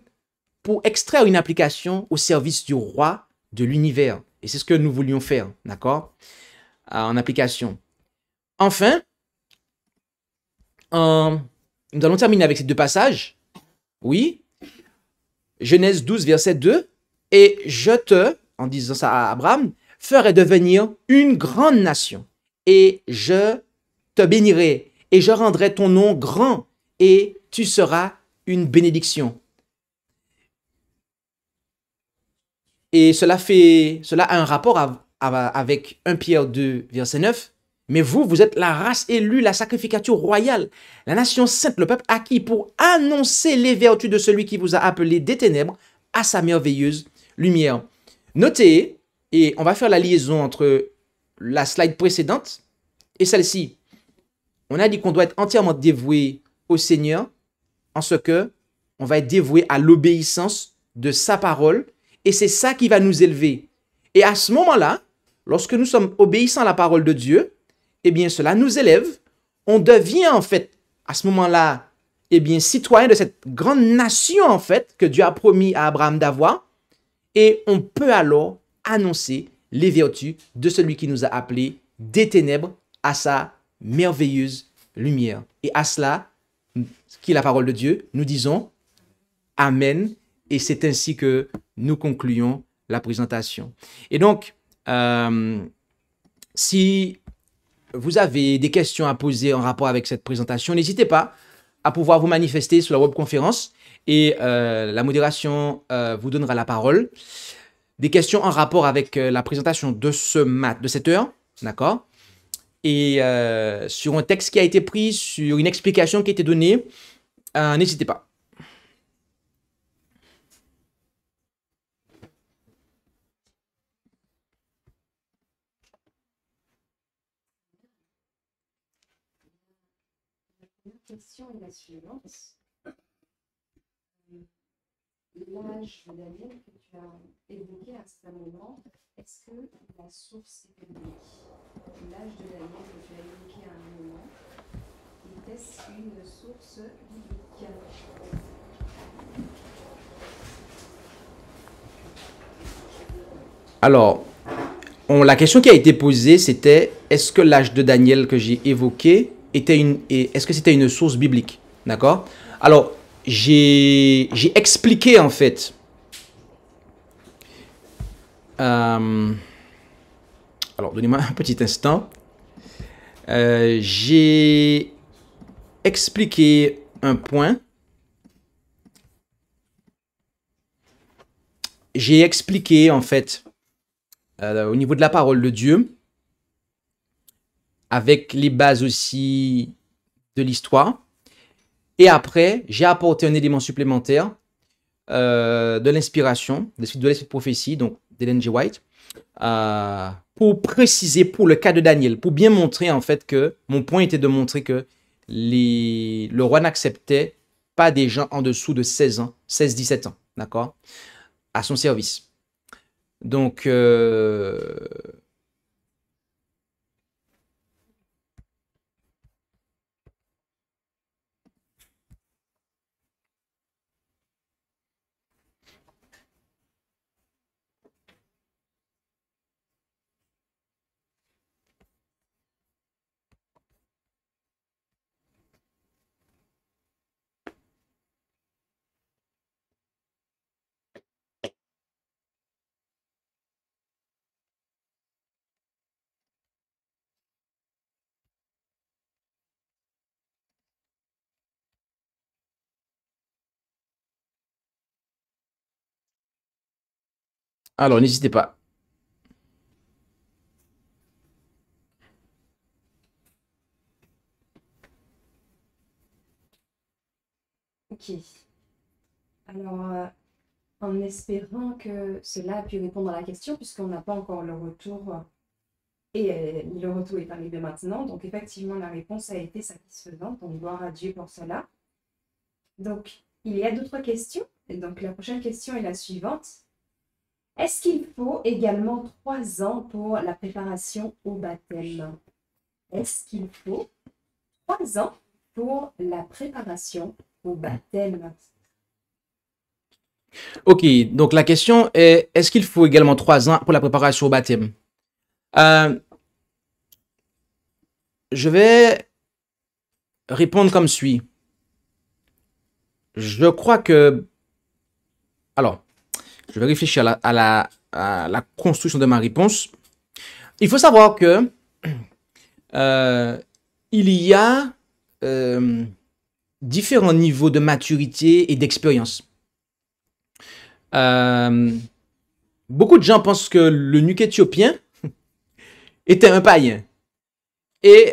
pour extraire une application au service du roi de l'univers. Et c'est ce que nous voulions faire, d'accord? En application. Enfin, nous allons terminer avec ces deux passages. Oui. Genèse 12, verset 2. Et je te, en disant ça à Abraham, ferai devenir une grande nation. Et je te bénirai. Et je rendrai ton nom grand. Et tu seras une bénédiction. Et cela a un rapport avec 1 Pierre 2, verset 9. Mais vous êtes la race élue, la sacrificature royale, la nation sainte, le peuple acquis pour annoncer les vertus de celui qui vous a appelé des ténèbres à sa merveilleuse lumière. Notez, et on va faire la liaison entre la slide précédente et celle-ci. On a dit qu'on doit être entièrement dévoué au Seigneur en ce que on va être dévoué à l'obéissance de sa parole et c'est ça qui va nous élever. Et à ce moment-là, lorsque nous sommes obéissants à la parole de Dieu, eh bien, cela nous élève. On devient, en fait, à ce moment-là, eh bien, citoyen de cette grande nation, en fait, que Dieu a promis à Abraham d'avoir. Et on peut alors annoncer les vertus de celui qui nous a appelés des ténèbres à sa merveilleuse lumière. Et à cela, qui est la parole de Dieu, nous disons Amen. Et c'est ainsi que nous concluons la présentation. Et donc, si vous avez des questions à poser en rapport avec cette présentation, n'hésitez pas à pouvoir vous manifester sur la webconférence et la modération vous donnera la parole. Des questions en rapport avec la présentation de cette heure, d'accord? Et sur un texte qui a été pris, sur une explication qui a été donnée, n'hésitez pas. La question est la suivante. l'âge de Daniel que tu as évoqué à ce moment, est-ce que la source est biblique? L'âge de Daniel que tu as évoqué à un moment, était-ce une source biblique? Alors, la question qui a été posée, c'était est-ce que l'âge de Daniel que j'ai évoqué est-ce que c'était une source biblique? D'accord? Alors, j'ai expliqué en fait. Alors, donnez-moi un petit instant. J'ai expliqué un point. J'ai expliqué en fait au niveau de la parole de Dieu, avec les bases aussi de l'histoire. Et après, j'ai apporté un élément supplémentaire de l'inspiration, de l'esprit de prophétie, donc d'Ellen G. White, pour préciser pour le cas de Daniel, pour bien montrer en fait que mon point était de montrer que le roi n'acceptait pas des gens en dessous de 16 ans, 16-17 ans, d'accord, à son service. Donc, alors n'hésitez pas. Ok. Alors, en espérant que cela a pu répondre à la question, puisqu'on n'a pas encore le retour, et le retour est arrivé maintenant. Donc, effectivement, la réponse a été satisfaisante. Donc, gloire à Dieu pour cela. Donc, il y a d'autres questions. Et donc, la prochaine question est la suivante. Est-ce qu'il faut également 3 ans pour la préparation au baptême? Est-ce qu'il faut 3 ans pour la préparation au baptême? Ok, donc la question est, est-ce qu'il faut également 3 ans pour la préparation au baptême? Je vais répondre comme suit. Je crois que... Alors, je vais réfléchir à la construction de ma réponse. Il faut savoir que il y a différents niveaux de maturité et d'expérience. Beaucoup de gens pensent que l'eunuque éthiopien était un païen. Et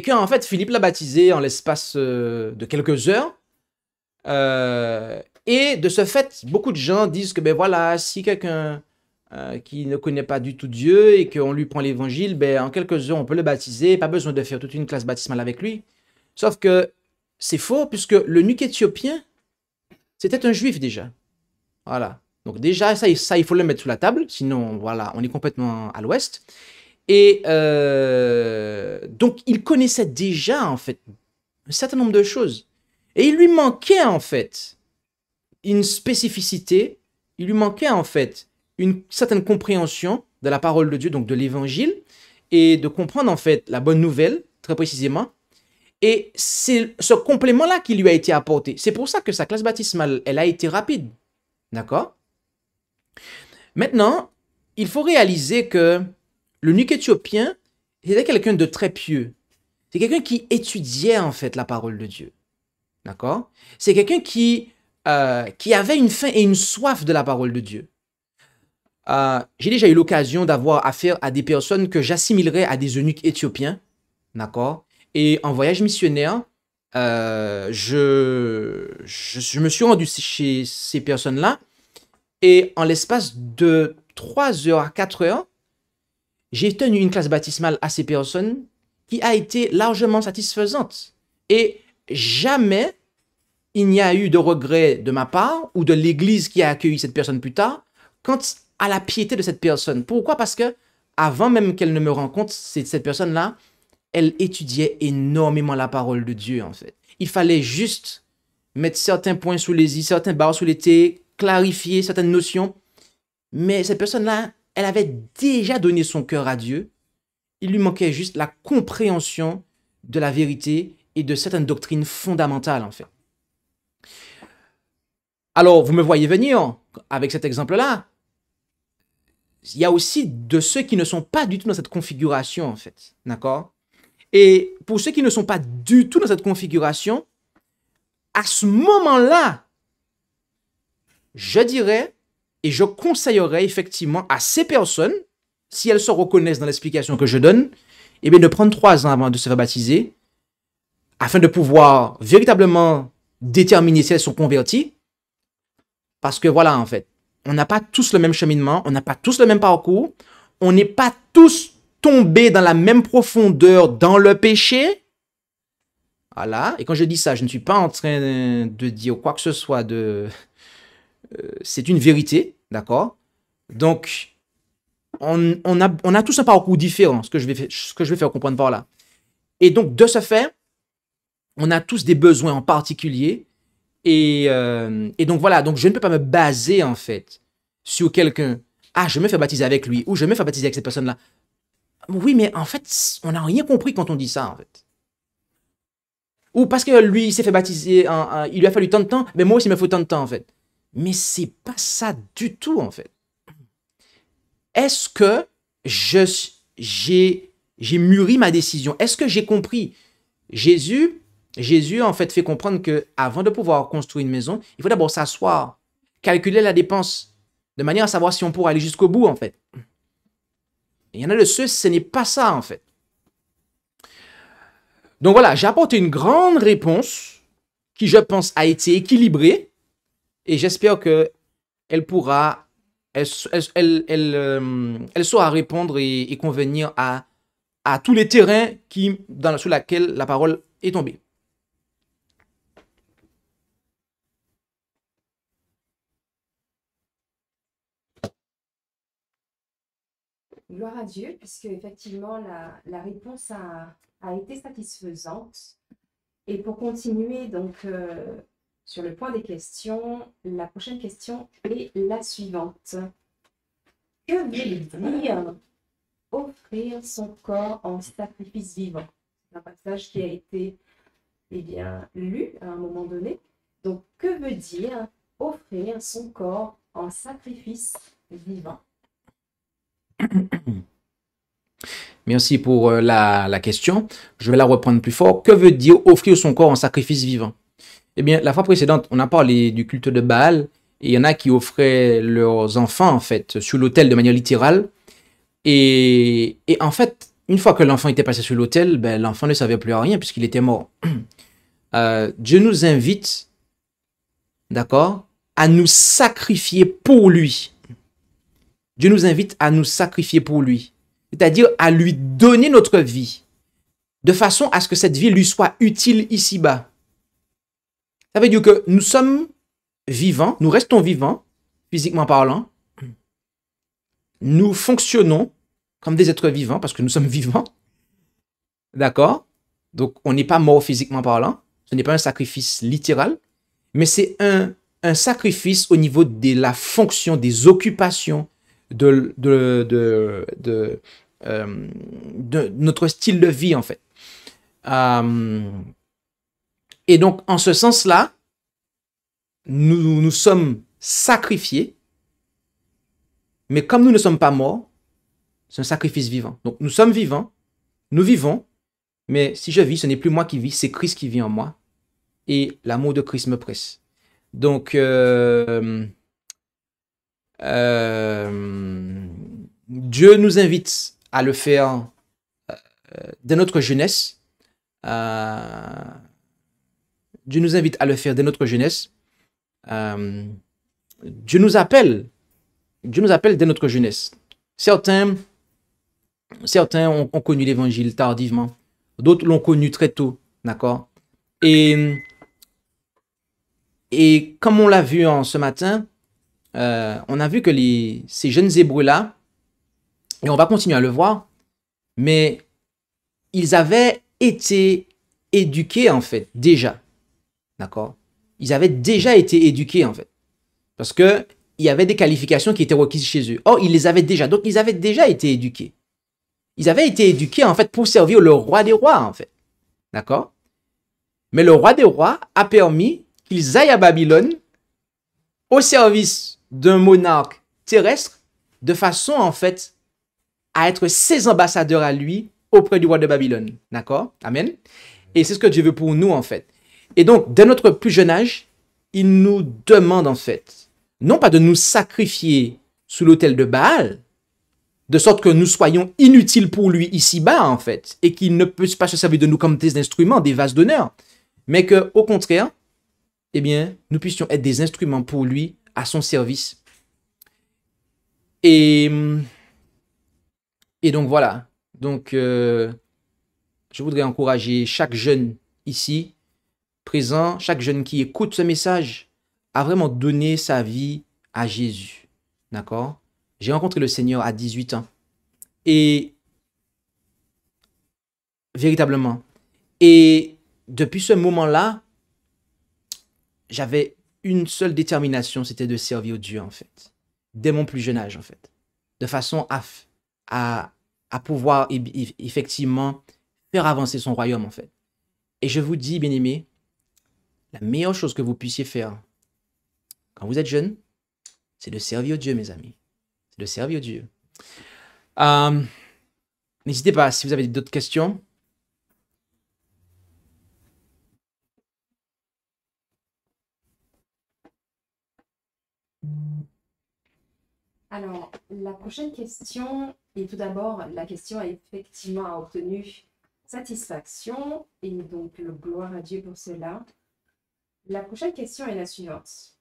qu'en fait, Philippe l'a baptisé en l'espace de quelques heures. Et de ce fait, beaucoup de gens disent que ben voilà, si quelqu'un qui ne connaît pas du tout Dieu et qu'on lui prend l'évangile, ben en quelques heures, on peut le baptiser, pas besoin de faire toute une classe baptismale avec lui. Sauf que c'est faux, puisque l'eunuque éthiopien, c'était un juif déjà. Voilà. Donc déjà, ça, il faut le mettre sous la table, sinon, voilà, on est complètement à l'ouest. Et donc, il connaissait déjà, en fait, un certain nombre de choses. Et il lui manquait, en fait, une spécificité, il lui manquait, en fait, une certaine compréhension de la parole de Dieu, donc de l'évangile, et de comprendre, en fait, la bonne nouvelle, très précisément. Et c'est ce complément-là qui lui a été apporté. C'est pour ça que sa classe baptismale, elle a été rapide. D'accord? Maintenant, il faut réaliser que l'eunuque éthiopien, c'était quelqu'un de très pieux. C'est quelqu'un qui étudiait en fait la parole de Dieu. D'accord? C'est quelqu'un qui avait une faim et une soif de la parole de Dieu. J'ai déjà eu l'occasion d'avoir affaire à des personnes que j'assimilerais à des eunuques éthiopiens. D'accord? Et en voyage missionnaire, je me suis rendu chez ces personnes-là et en l'espace de 3 heures à 4 heures, j'ai tenu une classe baptismale à ces personnes qui a été largement satisfaisante. Et jamais il n'y a eu de regret de ma part ou de l'Église qui a accueilli cette personne plus tard quant à la piété de cette personne. Pourquoi? Parce que avant même qu'elle ne me rencontre, cette personne-là, elle étudiait énormément la parole de Dieu, en fait. Il fallait juste mettre certains points sous les i, certains barres sous les t, clarifier certaines notions. Mais cette personne-là, elle avait déjà donné son cœur à Dieu. Il lui manquait juste la compréhension de la vérité et de certaines doctrines fondamentales, en fait. Alors, vous me voyez venir avec cet exemple-là. Il y a aussi de ceux qui ne sont pas du tout dans cette configuration, en fait. D'accord? Et pour ceux qui ne sont pas du tout dans cette configuration, à ce moment-là, je dirais et je conseillerais effectivement à ces personnes, si elles se reconnaissent dans l'explication que je donne, eh bien de prendre 3 ans avant de se faire baptiser, afin de pouvoir véritablement déterminer si elles sont converties. Parce que voilà, en fait, on n'a pas tous le même cheminement, on n'a pas tous le même parcours, on n'est pas tous tombés dans la même profondeur dans le péché. Voilà, et quand je dis ça, je ne suis pas en train de dire quoi que ce soit de... c'est une vérité, d'accord? Donc, on a tous un parcours différent, ce que je vais faire comprendre par là. Et donc, de ce fait, on a tous des besoins en particulier. Et donc, voilà, donc je ne peux pas me baser, en fait, sur quelqu'un. Ah, je me fais baptiser avec lui, ou je me fais baptiser avec cette personne-là. Oui, mais en fait, on n'a rien compris quand on dit ça, en fait. Ou parce que lui, il s'est fait baptiser, il lui a fallu tant de temps, mais moi aussi, il me faut tant de temps, en fait. Mais c'est pas ça du tout, en fait. Est-ce que j'ai mûri ma décision? Est-ce que j'ai compris? Jésus, en fait, fait comprendre que avant de pouvoir construire une maison, il faut d'abord s'asseoir, calculer la dépense, de manière à savoir si on pourra aller jusqu'au bout, en fait. Et il y en a de ceux, ce n'est pas ça, en fait. Donc voilà, j'ai apporté une grande réponse qui, je pense, a été équilibrée et j'espère que elle pourra, elle saura répondre et convenir à tous les terrains sur lesquels la parole est tombée. Gloire à Dieu, puisque effectivement la réponse a été satisfaisante. Et pour continuer donc sur le point des questions, la prochaine question est la suivante. Que veut dire offrir son corps en sacrifice vivant? C'est un passage qui a été lu à un moment donné. Donc, que veut dire offrir son corps en sacrifice vivant? Merci pour la question. Je vais la reprendre plus fort. Que veut dire offrir son corps en sacrifice vivant? Eh bien, la fois précédente, on a parlé du culte de Baal et il y en a qui offraient leurs enfants, en fait, sur l'autel de manière littérale. Et en fait, une fois que l'enfant était passé sur l'autel, ben, l'enfant ne savait plus à rien puisqu'il était mort. Dieu nous invite, d'accord, à nous sacrifier pour lui. Dieu nous invite à nous sacrifier pour lui. C'est-à-dire à lui donner notre vie, de façon à ce que cette vie lui soit utile ici-bas. Ça veut dire que nous sommes vivants, nous restons vivants, physiquement parlant. Nous fonctionnons comme des êtres vivants, parce que nous sommes vivants. D'accord? Donc, on n'est pas mort physiquement parlant. Ce n'est pas un sacrifice littéral, mais c'est un sacrifice au niveau de la fonction, des occupations, de notre style de vie, en fait. Et donc, en ce sens-là, nous sommes sacrifiés, mais comme nous ne sommes pas morts, c'est un sacrifice vivant. Donc, nous sommes vivants, nous vivons, mais si je vis, ce n'est plus moi qui vis, c'est Christ qui vit en moi, et l'amour de Christ me presse. Donc, Dieu nous invite à le faire dès notre jeunesse. Dieu nous invite à le faire dès notre jeunesse. Dieu nous appelle dès notre jeunesse. Certains ont connu l'évangile tardivement. D'autres l'ont connu très tôt. D'accord? Et Et comme on l'a vu ce matin, on a vu que ces jeunes Hébreux-là, et on va continuer à le voir, mais ils avaient été éduqués en fait, déjà. D'accord? Ils avaient déjà été éduqués en fait. Parce qu'il y avait des qualifications qui étaient requises chez eux. Or, ils les avaient déjà. Donc, ils avaient déjà été éduqués. Ils avaient été éduqués en fait pour servir le roi des rois en fait. D'accord? Mais le roi des rois a permis qu'ils aillent à Babylone au service d'un monarque terrestre de façon en fait à être ses ambassadeurs à lui auprès du roi de Babylone. D'accord? Amen. Et c'est ce que Dieu veut pour nous en fait. Et donc, dès notre plus jeune âge, il nous demande en fait, non pas de nous sacrifier sous l'autel de Baal, de sorte que nous soyons inutiles pour lui ici-bas en fait, et qu'il ne puisse pas se servir de nous comme des instruments, des vases d'honneur, mais que au contraire, eh bien, nous puissions être des instruments pour lui à son service. Et donc voilà. Donc, je voudrais encourager chaque jeune ici, présent, chaque jeune qui écoute ce message, à vraiment donner sa vie à Jésus. D'accord? J'ai rencontré le Seigneur à 18 ans. Et véritablement. Et depuis ce moment-là, j'avais une seule détermination, c'était de servir Dieu en fait. Dès mon plus jeune âge en fait. De façon à pouvoir effectivement faire avancer son royaume en fait. Et je vous dis, bien-aimés, la meilleure chose que vous puissiez faire quand vous êtes jeune, c'est de servir Dieu, mes amis. C'est de servir Dieu. N'hésitez pas, si vous avez d'autres questions. Alors, la prochaine question, et tout d'abord, la question a effectivement obtenu satisfaction, et donc le gloire à Dieu pour cela. La prochaine question est la suivante.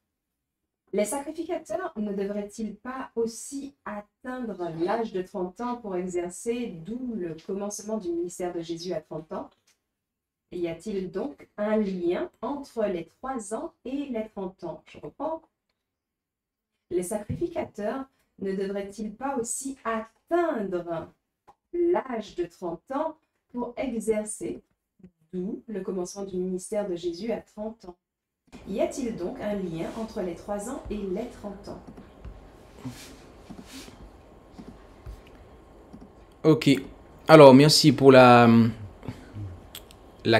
Les sacrificateurs ne devraient-ils pas aussi atteindre l'âge de 30 ans pour exercer, d'où le commencement du ministère de Jésus à 30 ans? Y a-t-il donc un lien entre les 3 ans et les 30 ans? Je reprends. Les sacrificateurs ne devraient-ils pas aussi atteindre l'âge de 30 ans pour exercer, d'où le commencement du ministère de Jésus à 30 ans? Y a-t-il donc un lien entre les 3 ans et les 30 ans? Ok. Alors, merci pour la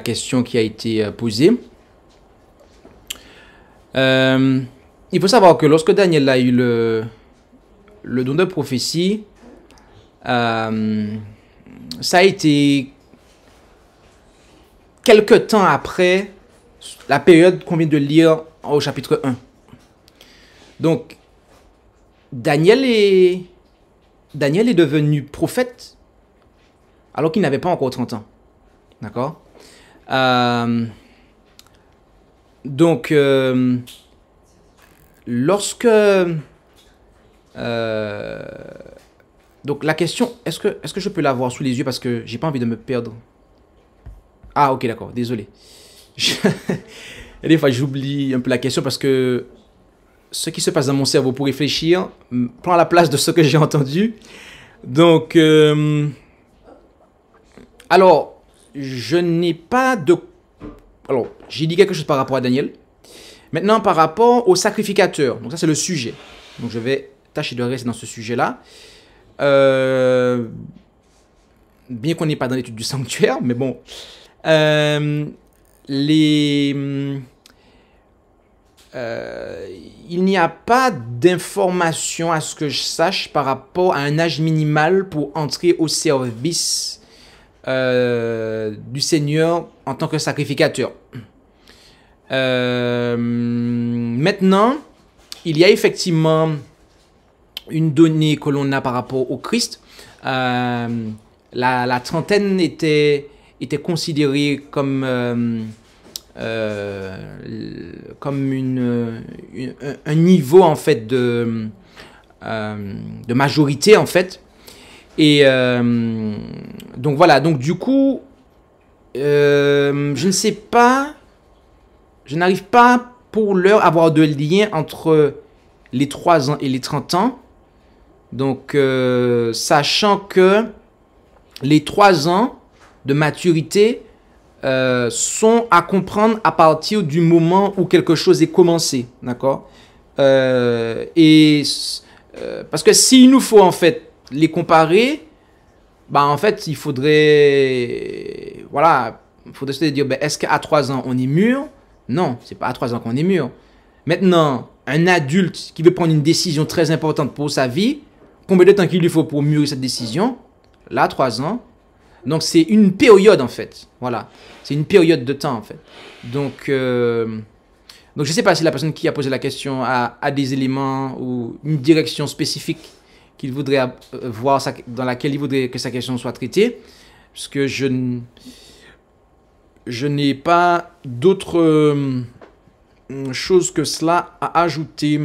question qui a été posée. Il faut savoir que lorsque Daniel a eu le don de prophétie, ça a été quelque temps après la période qu'on vient de lire au chapitre 1. Donc, Daniel est devenu prophète alors qu'il n'avait pas encore 30 ans. D'accord? Donc, lorsque... donc, la question, est-ce que je peux l'avoir sous les yeux parce que j'ai pas envie de me perdre? Ah, ok, d'accord, désolé. Et des fois, j'oublie un peu la question parce que ce qui se passe dans mon cerveau pour réfléchir prend la place de ce que j'ai entendu. Donc, alors, je n'ai pas de... Alors, j'ai dit quelque chose par rapport à Daniel. Maintenant, par rapport au sacrificateur. Donc, ça, c'est le sujet. Donc, je vais tâcher de rester dans ce sujet-là. Bien qu'on n'est pas dans l'étude du sanctuaire, mais bon... il n'y a pas d'information à ce que je sache par rapport à un âge minimal pour entrer au service du Seigneur en tant que sacrificateur. Maintenant, il y a effectivement une donnée que l'on a par rapport au Christ. La trentaine était considérée comme un niveau en fait de majorité en fait. Et donc voilà, donc du coup je ne sais pas, je n'arrive pas pour l'heure avoir de lien entre les 3 ans et les 30 ans. Donc, sachant que les 3 ans de maturité sont à comprendre à partir du moment où quelque chose est commencé. D'accord? Parce que s'il nous faut en fait les comparer, bah en fait il faudrait, voilà, il faudrait se dire, est-ce qu'à 3 ans on est mûr? Non, c'est pas à 3 ans qu'on est mûr. Maintenant, un adulte qui veut prendre une décision très importante pour sa vie, combien de temps qu'il lui faut pour mûrir cette décision? Là, 3 ans. Donc c'est une période en fait. Voilà, c'est une période de temps en fait. Donc je ne sais pas si la personne qui a posé la question a des éléments ou une direction spécifique qu'il voudrait voir, dans laquelle il voudrait que sa question soit traitée. Parce que je n'ai pas d'autre chose que cela à ajouter.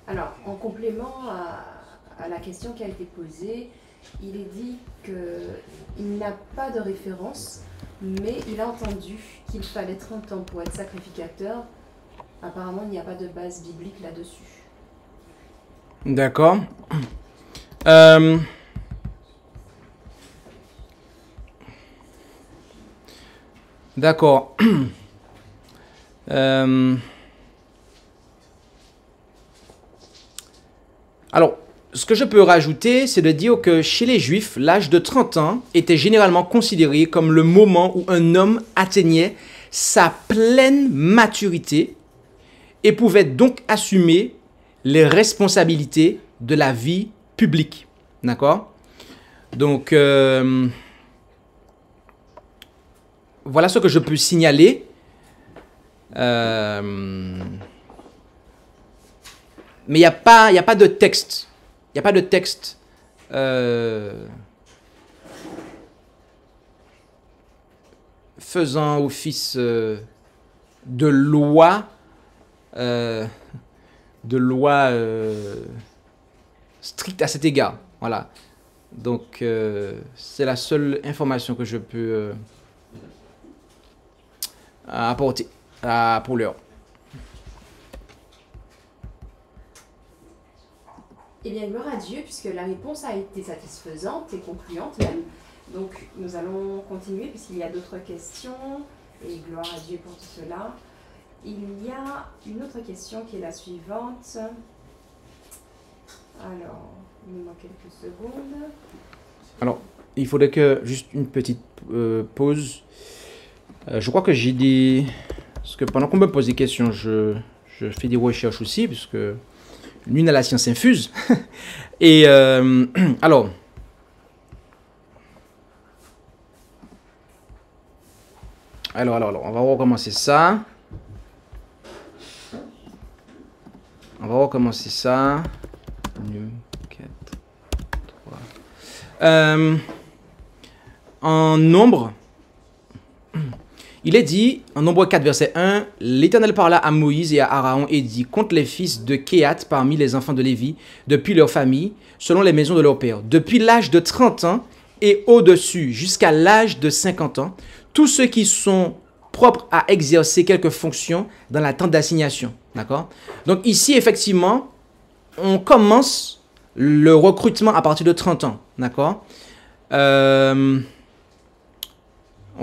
Alors, en complément à la question qui a été posée, il est dit qu'il n'a pas de référence, mais il a entendu qu'il fallait 30 ans pour être sacrificateur. Apparemment, il n'y a pas de base biblique là-dessus. D'accord. D'accord. Alors, ce que je peux rajouter, c'est de dire que chez les Juifs, l'âge de 30 ans était généralement considéré comme le moment où un homme atteignait sa pleine maturité et pouvait donc assumer les responsabilités de la vie publique. D'accord? Donc, voilà ce que je peux signaler. Mais il n'y a pas de texte. Il n'y a pas de texte faisant office de loi stricte à cet égard. Voilà. Donc, c'est la seule information que je peux apporter pour l'heure. Eh bien, gloire à Dieu, puisque la réponse a été satisfaisante et concluante même. Donc, nous allons continuer, puisqu'il y a d'autres questions. Et gloire à Dieu pour tout cela. Il y a une autre question qui est la suivante. Alors, il me manque quelques secondes. Alors, il faudrait que juste une petite pause. Je crois que j'ai des... Parce que pendant qu'on me pose des questions, je fais des recherches aussi, puisque l'une à la science infuse. Et alors, on va recommencer ça. On va recommencer ça. 4, 3. En nombre, il est dit, en Nombre 4, verset 1, « L'Éternel parla à Moïse et à Aaron et dit, compte les fils de Kehat parmi les enfants de Lévi, depuis leur famille, selon les maisons de leur père, depuis l'âge de 30 ans et au-dessus, jusqu'à l'âge de 50 ans, tous ceux qui sont propres à exercer quelques fonctions dans la tente d'assignation. D'accord? Donc ici, effectivement, on commence le recrutement à partir de 30 ans. D'accord? On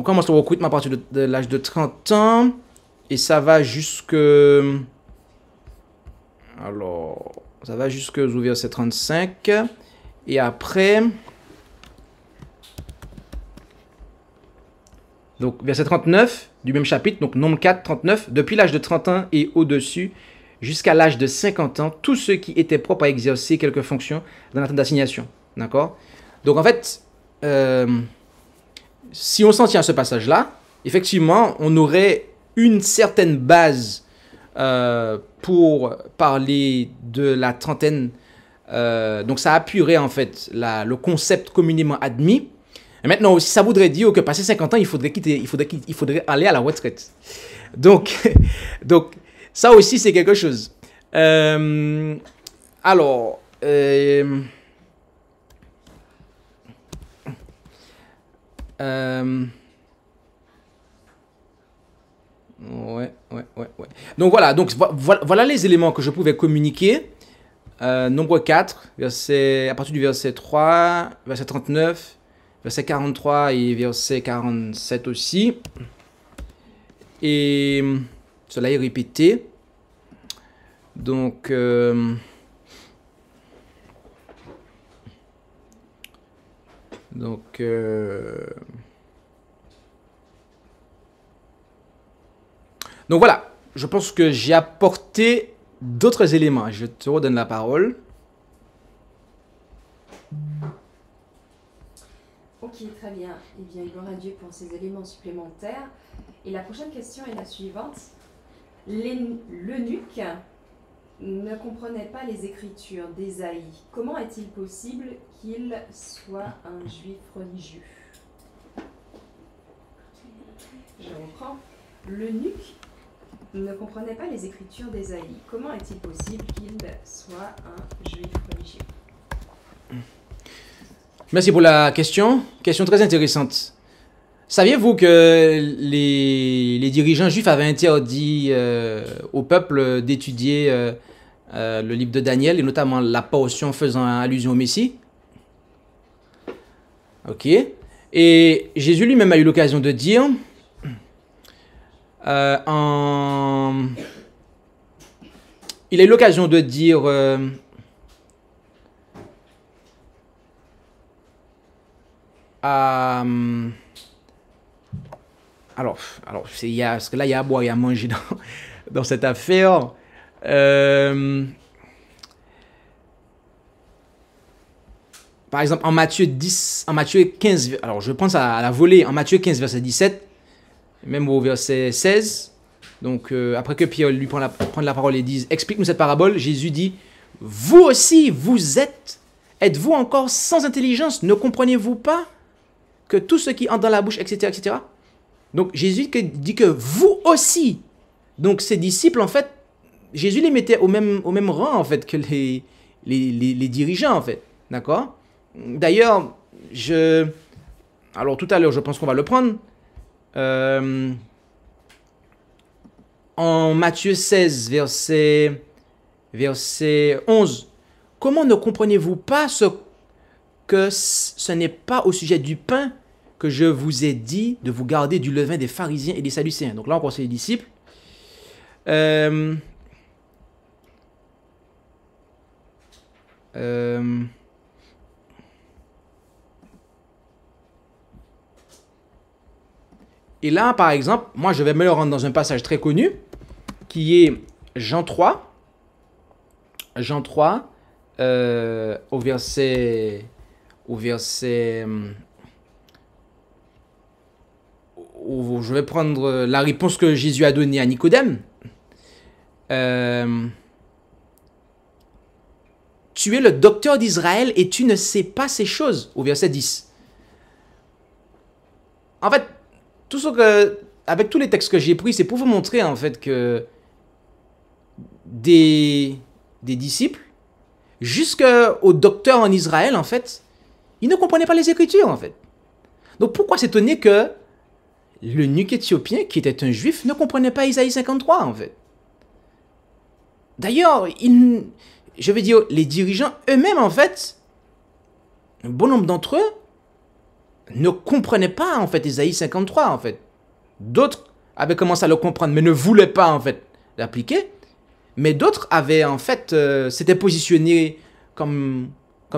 commence le recrutement à partir de l'âge de 30 ans et ça va jusque... Alors, ça va jusqu'au verset 35 et après... Donc, verset 39 du même chapitre, donc Nombre 4, 39, depuis l'âge de 30 ans et au-dessus, jusqu'à l'âge de 50 ans, tous ceux qui étaient propres à exercer quelques fonctions dans la tente d'assignation. D'accord? Donc, en fait, si on s'en tient à ce passage-là, effectivement, on aurait une certaine base pour parler de la trentaine. Donc, ça appuierait en fait le concept communément admis. Et maintenant aussi, ça voudrait dire que passé 50 ans, il faudrait aller à la retraite. Donc, ça aussi, c'est quelque chose. Alors, ouais. Donc voilà, voilà les éléments que je pouvais communiquer. Nombre 4, à partir du verset 3, verset 39, verset 43 et verset 47 aussi. Et cela est répété. Donc, donc voilà, je pense que j'ai apporté d'autres éléments. Je te redonne la parole. Ok, très bien. Eh bien, gloire à Dieu pour ces éléments supplémentaires. Et la prochaine question est la suivante. L'eunuque ne comprenait pas les écritures d'Ésaïe. Comment est-il possible qu'il soit un juif religieux? Je reprends. L'eunuque ne comprenait pas les écritures d'Ésaïe. Comment est-il possible qu'il soit un juif religieux? Merci pour la question. Question très intéressante. Saviez-vous que les dirigeants juifs avaient interdit au peuple d'étudier le livre de Daniel et notamment la portion faisant allusion au Messie? Ok. Et Jésus lui-même a eu l'occasion de dire il a eu l'occasion de dire parce que là, il y a à boire et à manger dans cette affaire. Par exemple, en Matthieu 15, alors je pense à la volée, en Matthieu 15, verset 17, même au verset 16. Donc, après que Pierre lui prend la parole et dise, explique-nous cette parabole, Jésus dit, vous aussi, êtes-vous encore sans intelligence? Ne comprenez-vous pas que tout ce qui entre dans la bouche, etc., etc. Donc, Jésus dit que vous aussi. Donc, ses disciples, en fait, Jésus les mettait au même rang, en fait, que les dirigeants, en fait. D'accord? D'ailleurs, alors, tout à l'heure, je pense qu'on va le prendre. En Matthieu 16, verset 11. Comment ne comprenez-vous pas que ce n'est pas au sujet du pain que je vous ai dit de vous garder du levain des pharisiens et des sadducéens? Donc là, on pense les disciples. Et là, par exemple, moi, je vais me le rendre dans un passage très connu, qui est Jean 3. Jean 3, au verset... je vais prendre la réponse que Jésus a donnée à Nicodème. Tu es le docteur d'Israël et tu ne sais pas ces choses, au verset 10. En fait, avec tous les textes que j'ai pris, c'est pour vous montrer en fait que des disciples, jusqu'au docteur en Israël, en fait, Il ne comprenait pas les Écritures, en fait. Donc pourquoi s'étonner que l'eunuque éthiopien, qui était un juif, ne comprenait pas Isaïe 53, en fait? D'ailleurs, je veux dire, les dirigeants eux-mêmes, en fait, un bon nombre d'entre eux ne comprenaient pas, en fait, Isaïe 53, en fait. D'autres avaient commencé à le comprendre, mais ne voulaient pas, en fait, l'appliquer. Mais d'autres avaient, en fait, s'étaient positionnés comme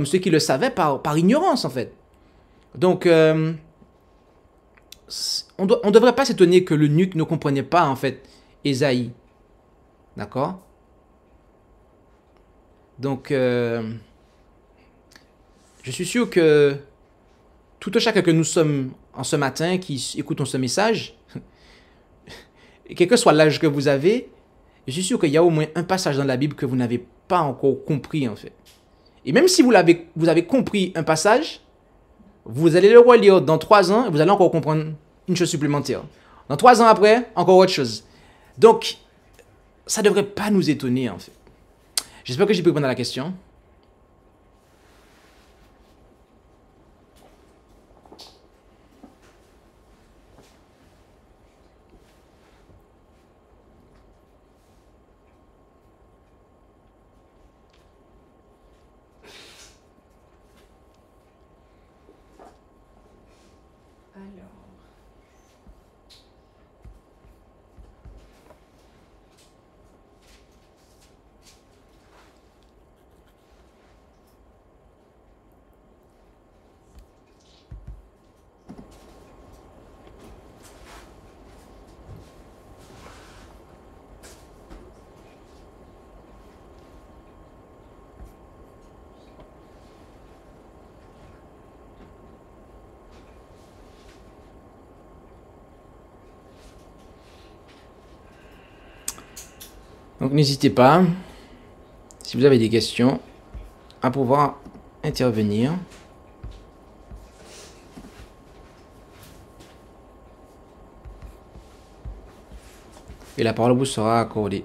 ceux qui le savaient par ignorance, en fait. Donc, on ne devrait pas s'étonner que l'eunuque ne comprenait pas, en fait, Ésaïe. D'accord? Donc, je suis sûr que tout un chacun que nous sommes en ce matin, qui écoutons ce message, et quel que soit l'âge que vous avez, je suis sûr qu'il y a au moins un passage dans la Bible que vous n'avez pas encore compris, en fait. Et même si vous avez compris un passage, vous allez le relire dans 3 ans et vous allez encore comprendre une chose supplémentaire. Dans 3 ans après, encore autre chose. Donc, ça ne devrait pas nous étonner, en fait. J'espère que j'ai pu répondre à la question. Alors, Donc, n'hésitez pas, si vous avez des questions, à pouvoir intervenir. Et la parole vous sera accordée.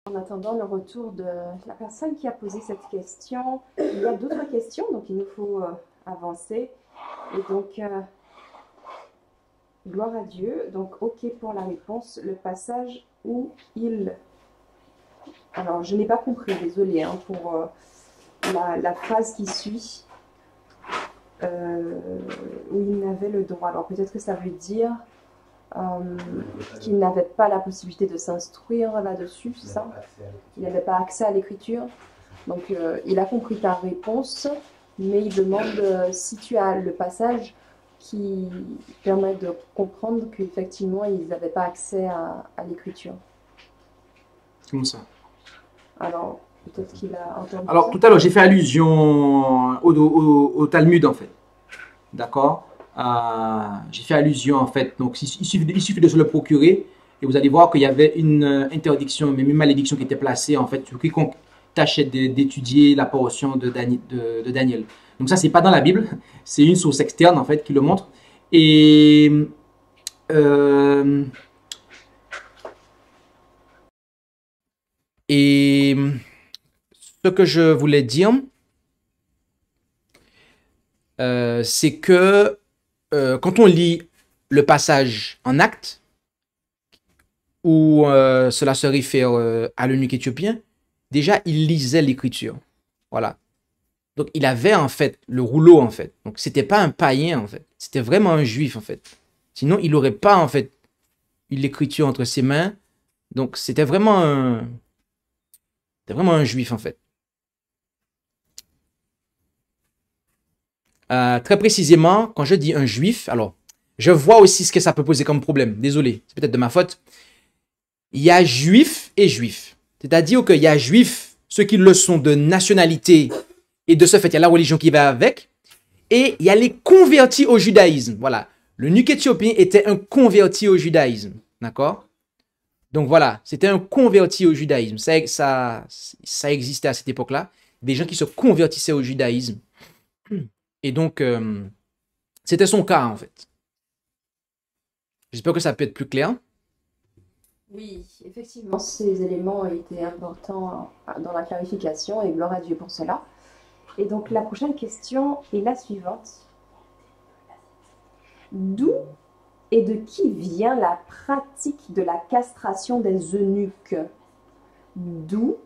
en attendant le retour de la personne qui a posé cette question, il y a d'autres questions, donc il nous faut avancer. Et donc, gloire à Dieu. Donc, OK pour la réponse. Le passage où il... Alors, je n'ai pas compris, désolé, hein, pour la phrase qui suit, où il n'avait le droit. Alors, peut-être que ça veut dire qu'il n'avait pas la possibilité de s'instruire là-dessus, c'est ça? Il n'avait pas accès à l'écriture. Donc, il a compris ta réponse, mais il demande si tu as le passage qui permet de comprendre qu'effectivement, ils n'avaient pas accès à l'écriture. Comment ça? Alors, peut-être qu'il a entendu Alors, ça. tout à l'heure, j'ai fait allusion au Talmud, en fait. D'accord? J'ai fait allusion, en fait. Donc, il suffit de se le procurer. Et vous allez voir qu'il y avait une interdiction, même une malédiction qui était placée, en fait, sur quiconque tâchait d'étudier la portion de Daniel. Donc, ça, c'est pas dans la Bible. C'est une source externe, en fait, qui le montre. Et... ce que je voulais dire, c'est que quand on lit le passage en Actes, où cela se réfère à l'eunuque éthiopien, déjà il lisait l'écriture. Voilà. Donc il avait en fait le rouleau en fait. Donc c'était pas un païen en fait. C'était vraiment un juif en fait. Sinon il n'aurait pas en fait eu l'écriture entre ses mains. Donc c'était vraiment un juif en fait. Très précisément, quand je dis un juif, alors, je vois aussi ce que ça peut poser comme problème. Désolé, c'est peut-être de ma faute. Il y a juif et juif. C'est-à-dire qu'il y a juif, ceux qui le sont de nationalité, et de ce fait, il y a la religion qui va avec, et il y a les convertis au judaïsme. Voilà. L'eunuque éthiopien était un converti au judaïsme. D'accord? Donc voilà, c'était un converti au judaïsme. Ça existait à cette époque-là. Des gens qui se convertissaient au judaïsme. Et donc, c'était son cas, en fait. J'espère que ça peut être plus clair. Oui, effectivement, ces éléments ont été importants dans la clarification et gloire à Dieu pour cela. Et donc la prochaine question est la suivante. D'où et de qui vient la pratique de la castration des eunuques? D'où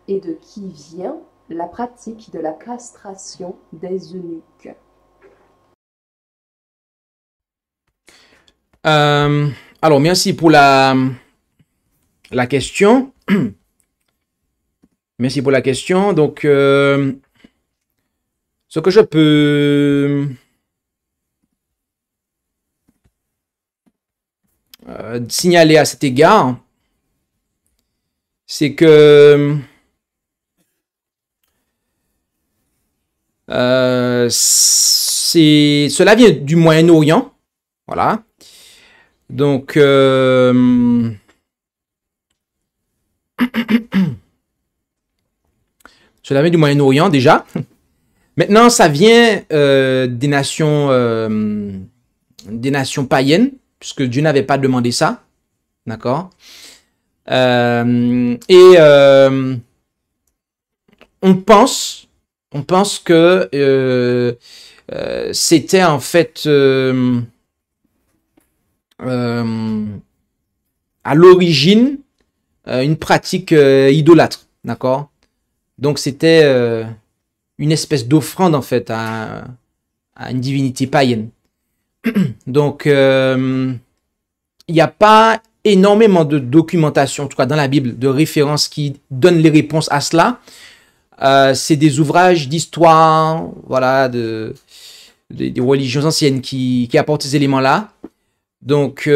et de qui vient la pratique de la castration des eunuques? Alors, merci pour la question. Merci pour la question. Donc, ce que je peux signaler à cet égard, c'est que cela vient du Moyen-Orient. Voilà. Donc, cela vient du Moyen-Orient déjà. Maintenant, ça vient des nations païennes, puisque Dieu n'avait pas demandé ça. D'accord? On pense que c'était en fait à l'origine une pratique idolâtre, d'accord? Donc c'était une espèce d'offrande en fait à une divinité païenne. Donc il n'y a pas énormément de documentation, en tout cas dans la Bible, de références qui donnent les réponses à cela. C'est des ouvrages d'histoire, voilà, des religions anciennes qui apportent ces éléments-là. Donc,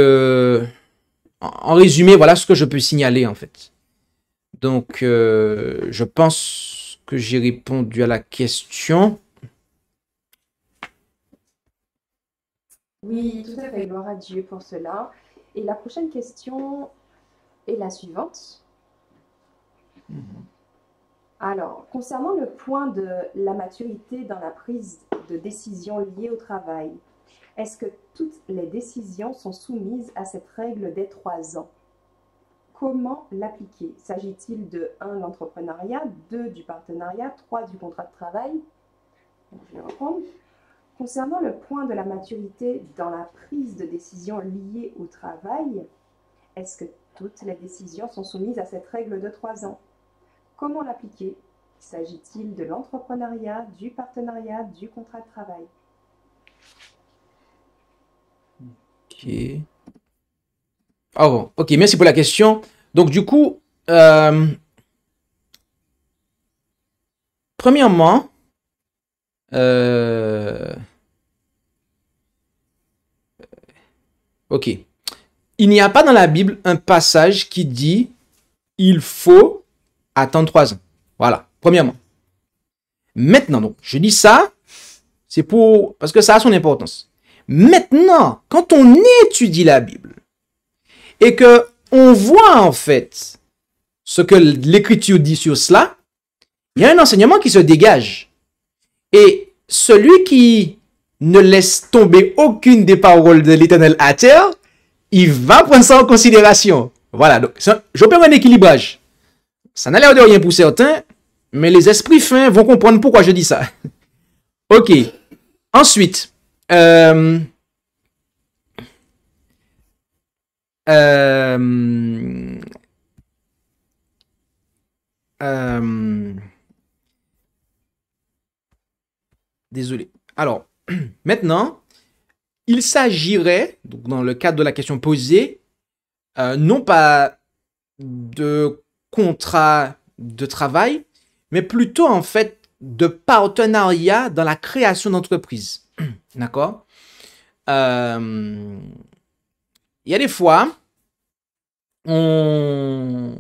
en résumé, voilà ce que je peux signaler en fait. Donc, je pense que j'ai répondu à la question. Oui, tout à fait, gloire à Dieu pour cela. Et la prochaine question est la suivante. Alors, concernant le point de la maturité dans la prise de décision liée au travail, est-ce que toutes les décisions sont soumises à cette règle des 3 ans? Comment l'appliquer? S'agit-il de 1, l'entrepreneuriat, 2, du partenariat, 3, du contrat de travail? Donc, je vais reprendre. Concernant le point de la maturité dans la prise de décision liée au travail, est-ce que toutes les décisions sont soumises à cette règle de 3 ans? Comment l'appliquer? S'agit-il de l'entrepreneuriat, du partenariat, du contrat de travail? Ok. Oh, bon. Ok, merci pour la question. Donc, du coup, premièrement, ok. Il n'y a pas dans la Bible un passage qui dit il faut attendre 3 ans. Voilà, premièrement. Maintenant, donc, je dis ça, c'est parce que ça a son importance. Maintenant, quand on étudie la Bible et que on voit en fait ce que l'Écriture dit sur cela, il y a un enseignement qui se dégage. Et celui qui ne laisse tomber aucune des paroles de l'Éternel à terre, il va prendre ça en considération. Voilà, donc j'opère un équilibrage. Ça n'a l'air de rien pour certains, mais les esprits fins vont comprendre pourquoi je dis ça. Ok. Ensuite, désolé. Alors, maintenant, il s'agirait, donc dans le cadre de la question posée, non pas de contrat de travail, mais plutôt en fait de partenariat dans la création d'entreprise. D'accord? Il y a des fois, on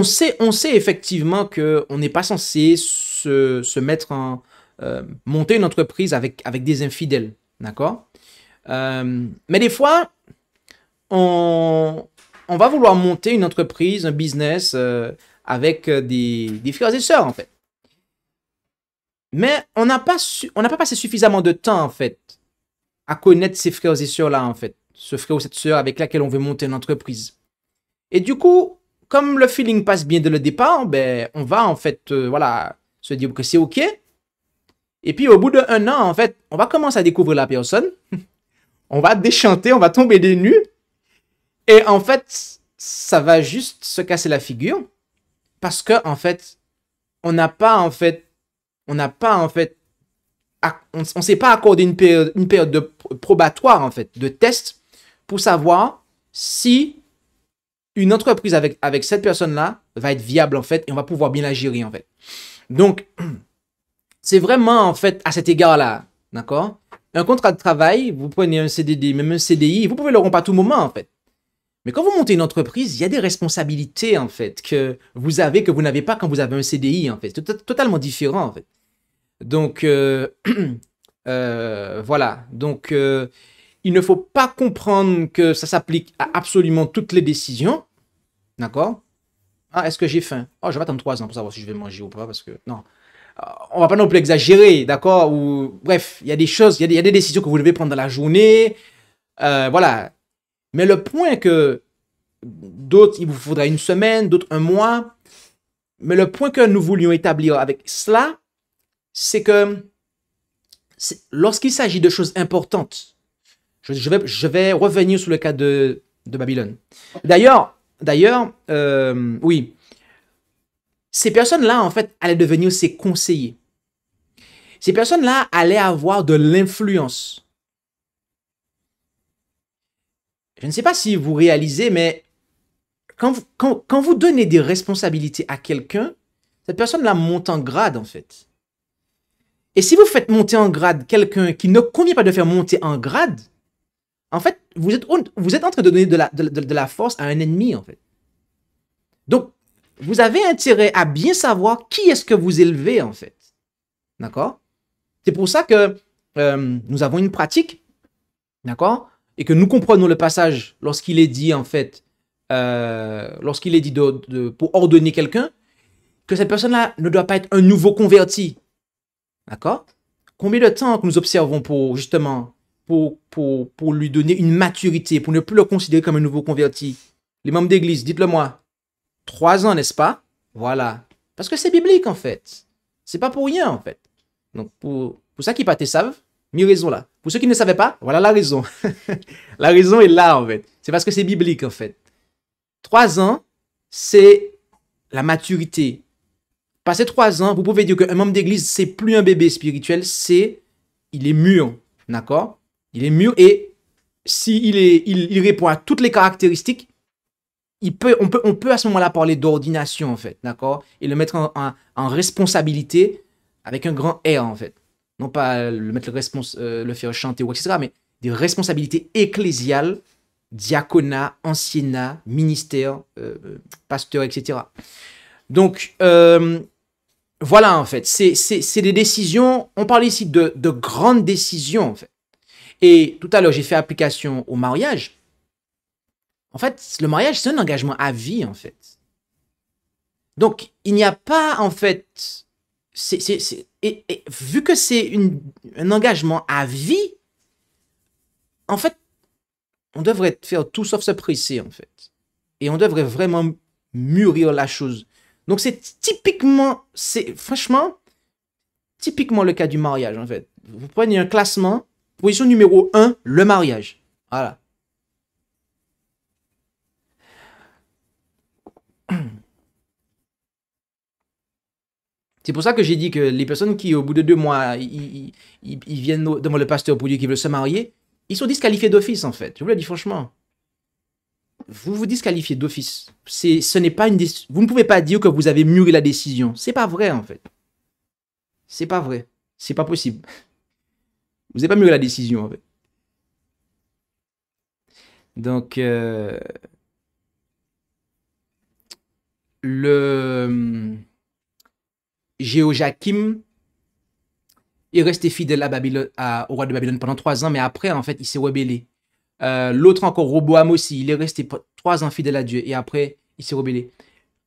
sait effectivement qu'on n'est pas censé se mettre en monter une entreprise avec des infidèles. D'accord? Mais des fois, on va vouloir monter une entreprise, un business avec des frères et sœurs, en fait. Mais on n'a pas passé suffisamment de temps, en fait, à connaître ces frères et sœurs-là, en fait. Ce frère ou cette sœur avec laquelle on veut monter une entreprise. Et du coup, comme le feeling passe bien dès le départ, ben, on va, en fait, voilà, se dire que c'est OK. Et puis, au bout d'1 an, en fait, on va commencer à découvrir la personne. On va déchanter, on va tomber des nues. Et en fait, ça va juste se casser la figure. Parce que, en fait, on s'est pas accordé une période de probatoire, en fait, de test pour savoir si une entreprise avec cette personne-là va être viable, en fait, et on va pouvoir bien la gérer, en fait. Donc, c'est vraiment, en fait, à cet égard-là, d'accord? Un contrat de travail, vous prenez un CDD, même un CDI, vous pouvez le rompre à tout moment, en fait. Mais quand vous montez une entreprise, il y a des responsabilités, en fait, que vous avez, que vous n'avez pas quand vous avez un CDI, en fait. C'est totalement différent, en fait. Donc, voilà. Donc, il ne faut pas comprendre que ça s'applique à absolument toutes les décisions. D'accord? Ah, est-ce que j'ai faim? Oh, je vais attendre 3 ans pour savoir si je vais manger ou pas, parce que, non. On va pas non plus exagérer, d'accord? Ou, bref, il y a des choses, il y a des décisions que vous devez prendre dans la journée. Voilà. Mais le point que d'autres, il vous faudra 1 semaine, d'autres 1 mois. Mais le point que nous voulions établir avec cela, c'est que lorsqu'il s'agit de choses importantes, je vais revenir sur le cas de Babylone. D'ailleurs, oui, ces personnes-là, en fait, allaient devenir ses conseillers. Ces personnes-là allaient avoir de l'influence. Je ne sais pas si vous réalisez, mais quand vous donnez des responsabilités à quelqu'un, cette personne-là monte en grade, en fait. Et si vous faites monter en grade quelqu'un qui ne convient pas de faire monter en grade, en fait, vous êtes en train de donner de la force à un ennemi, en fait. Donc, vous avez intérêt à bien savoir qui est-ce que vous élevez, en fait. D'accord? C'est pour ça que nous avons une pratique, d'accord? Et que nous comprenons le passage lorsqu'il est dit, en fait, lorsqu'il est dit pour ordonner quelqu'un, que cette personne-là ne doit pas être un nouveau converti. D'accord? Combien de temps que nous observons pour, justement, pour lui donner une maturité, pour ne plus le considérer comme un nouveau converti? Les membres d'église, dites-le moi. 3 ans, n'est-ce pas? Voilà. Parce que c'est biblique, en fait. C'est pas pour rien, en fait. Donc, pour ceux qui pas savent, mis raison là. Pour ceux qui ne savaient pas, voilà la raison. La raison est là, en fait. C'est parce que c'est biblique, en fait. 3 ans, c'est la maturité. Passé 3 ans, vous pouvez dire qu'un membre d'église, c'est plus un bébé spirituel, il est mûr, d'accord? Il est mûr et il répond à toutes les caractéristiques, on peut à ce moment-là parler d'ordination, en fait, d'accord? Et le mettre en responsabilité avec un grand R, en fait. Non pas le faire chanter ou etc., mais des responsabilités ecclésiales, diaconat, anciennat, ministère, pasteur, etc. Donc, voilà, en fait, c'est des décisions, on parle ici de grandes décisions, en fait. Et tout à l'heure, j'ai fait application au mariage. En fait, le mariage, c'est un engagement à vie, en fait. Donc, il n'y a pas, en fait, vu que c'est un engagement à vie, en fait, on devrait faire tout sauf se presser, en fait. Et on devrait vraiment mûrir la chose. Donc, franchement, typiquement le cas du mariage, en fait. Vous prenez un classement, position numéro 1, le mariage. Voilà. C'est pour ça que j'ai dit que les personnes qui, au bout de 2 mois, ils viennent devant le pasteur pour dire qu'ils veulent se marier, ils sont disqualifiés d'office, en fait. Je vous le dis franchement. Vous vous disqualifiez d'office. Ce n'est pas vous ne pouvez pas dire que vous avez mûri la décision. C'est pas vrai, en fait. C'est pas vrai. C'est pas possible. Vous n'avez pas mûri la décision, en fait. Donc, le Jéhoiakim est resté fidèle à Babylone, au roi de Babylone pendant 3 ans, mais après, en fait, il s'est rebellé. L'autre encore, Roboam aussi, il est resté 3 ans fidèle à Dieu et après, il s'est rebellé.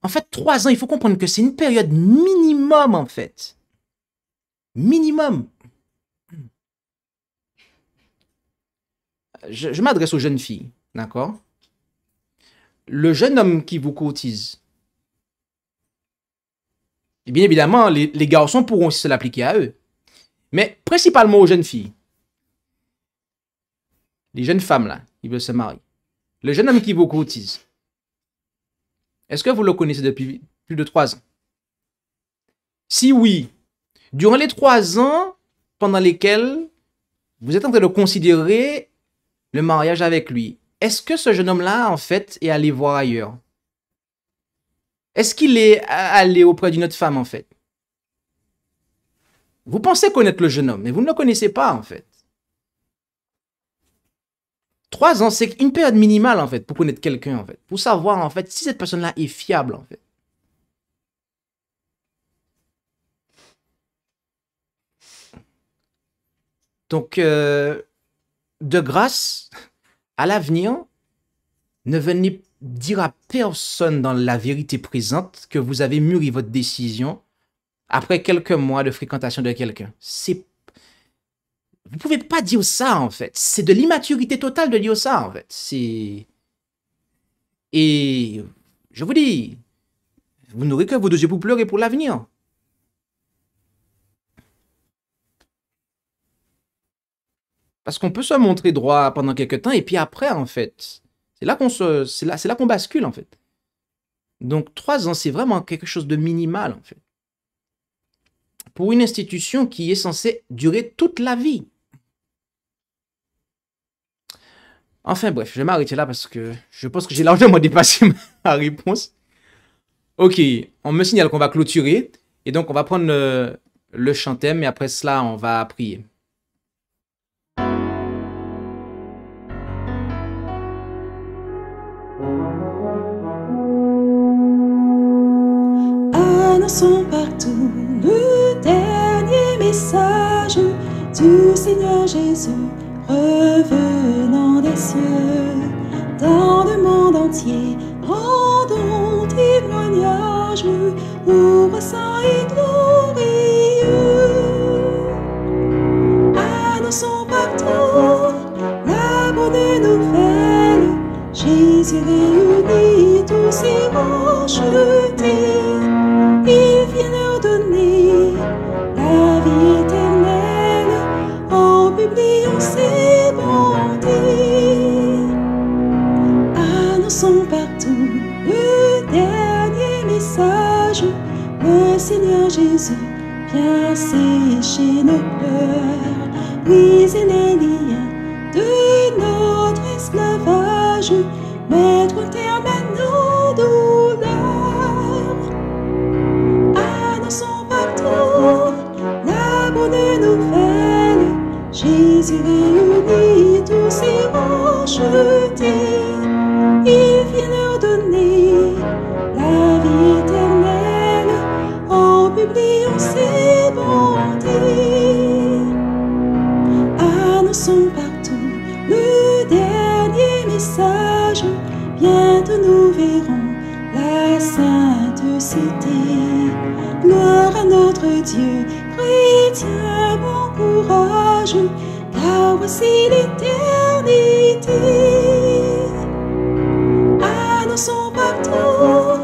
En fait, 3 ans, il faut comprendre que c'est une période minimum, en fait. Minimum. je m'adresse aux jeunes filles, d'accord? Le jeune homme qui vous courtise, et bien évidemment, les garçons pourront aussi se l'appliquer à eux. Mais principalement aux jeunes filles. Les jeunes femmes, là, qui veulent se marier. Le jeune homme qui vous courtise, est-ce que vous le connaissez depuis plus de 3 ans? Si oui, durant les 3 ans pendant lesquels vous êtes en train de considérer le mariage avec lui, est-ce que ce jeune homme-là, en fait, est allé voir ailleurs? Est-ce qu'il est allé auprès d'une autre femme, en fait? Vous pensez connaître le jeune homme, mais vous ne le connaissez pas, en fait. 3 ans, c'est une période minimale, en fait, pour connaître quelqu'un, en fait. Pour savoir, en fait, si cette personne-là est fiable, en fait. Donc, de grâce, à l'avenir, ne venez dire à personne dans la vérité présente que vous avez mûri votre décision après quelques mois de fréquentation de quelqu'un. Vous pouvez pas dire ça, en fait. C'est de l'immaturité totale de dire ça, en fait. Et je vous dis, vous n'aurez que vos 2 yeux pour pleurer pour l'avenir. Parce qu'on peut se montrer droit pendant quelques temps et puis après, en fait, c'est là qu'on bascule, en fait. Donc 3 ans, c'est vraiment quelque chose de minimal, en fait. Pour une institution qui est censée durer toute la vie. Enfin bref, je vais m'arrêter là parce que je pense que j'ai largement dépassé ma réponse. Ok, on me signale qu'on va clôturer. Et donc on va prendre le chant thème et après cela, on va prier. Annonçons partout le dernier message du Seigneur Jésus revenant des cieux. Dans le monde entier, rendons témoignage au roi saint et glorieux. Annonçons partout la bonne nouvelle. Jésus réunit tous ses rachetés. Il vient leur donner la vie éternelle en publiant ses bontés. Annonçons partout le dernier message. Le Seigneur Jésus vient sécher nos pleurs, briser les liens de notre esclavage, mettre un terme à nos douleurs. Annonçons partout la bonne nouvelle. Jésus réunit tous ses rachetés. Il vient leur donner la vie éternelle en publiant ses bontés. Annonçons partout le dernier message. Bientôt nous verrons la sainte cité. Gloire à notre Dieu, chrétien, bon courage, car voici l'éternité. Annonçons partout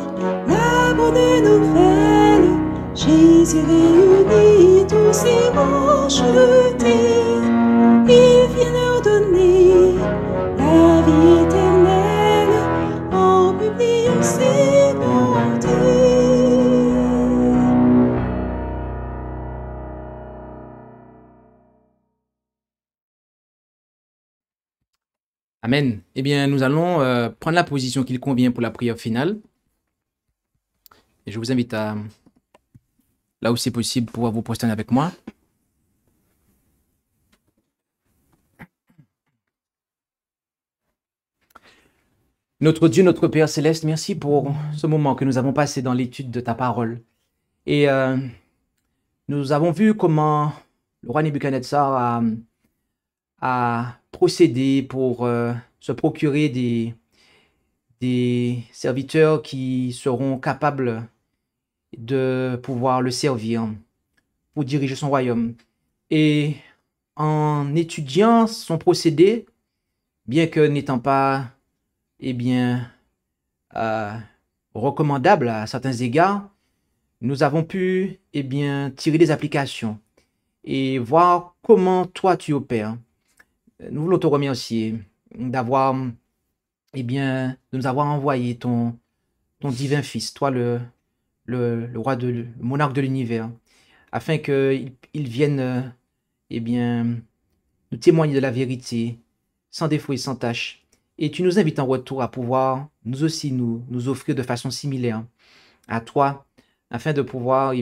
la bonne nouvelle. Jésus réunit tous ses rachetés. Il vient leur donner la vie éternelle en publiant ses bontés. Amen. Eh bien, nous allons prendre la position qu'il convient pour la prière finale. Et je vous invite à, là où c'est possible, pouvoir vous prosterner avec moi. Notre Dieu, notre Père Céleste, merci pour ce moment que nous avons passé dans l'étude de ta parole. Et nous avons vu comment le roi Nebuchadnezzar a procédé pour se procurer des serviteurs qui seront capables de pouvoir le servir pour diriger son royaume. Et en étudiant son procédé, bien que n'étant pas, recommandable à certains égards, nous avons pu, tirer des applications et voir comment toi tu opères. Nous voulons te remercier d'avoir, de nous avoir envoyé ton divin Fils, toi le roi le monarque de l'univers, afin qu'il vienne, nous témoigner de la vérité, sans défaut et sans tâche. Et tu nous invites en retour à pouvoir, nous aussi, nous offrir de façon similaire à toi, afin de pouvoir,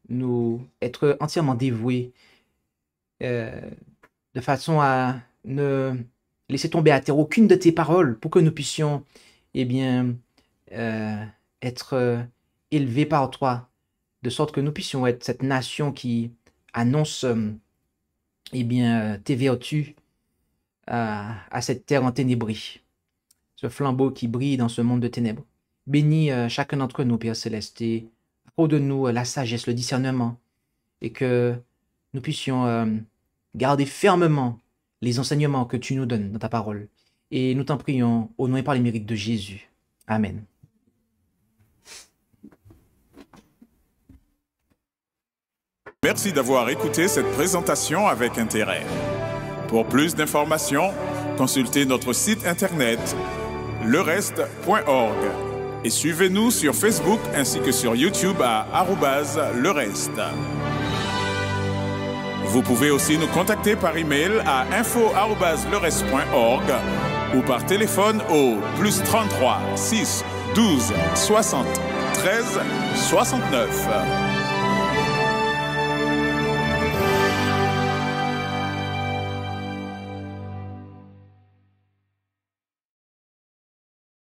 nous être entièrement dévoués, de façon à ne laisser tomber à terre aucune de tes paroles, pour que nous puissions, être élevés par toi, de sorte que nous puissions être cette nation qui annonce, tes vertus à cette terre enténébrée, ce flambeau qui brille dans ce monde de ténèbres. Bénis chacun d'entre nous, Père Céleste, et accorde-nous la sagesse, le discernement, et que nous puissions garder fermement les enseignements que tu nous donnes dans ta parole. Et nous t'en prions au nom et par les mérites de Jésus. Amen. Merci d'avoir écouté cette présentation avec intérêt. Pour plus d'informations, consultez notre site internet lereste.org et suivez-nous sur Facebook ainsi que sur YouTube à @lereste. Vous pouvez aussi nous contacter par email à info@lereste.org ou par téléphone au +33 6 12 60 13 69.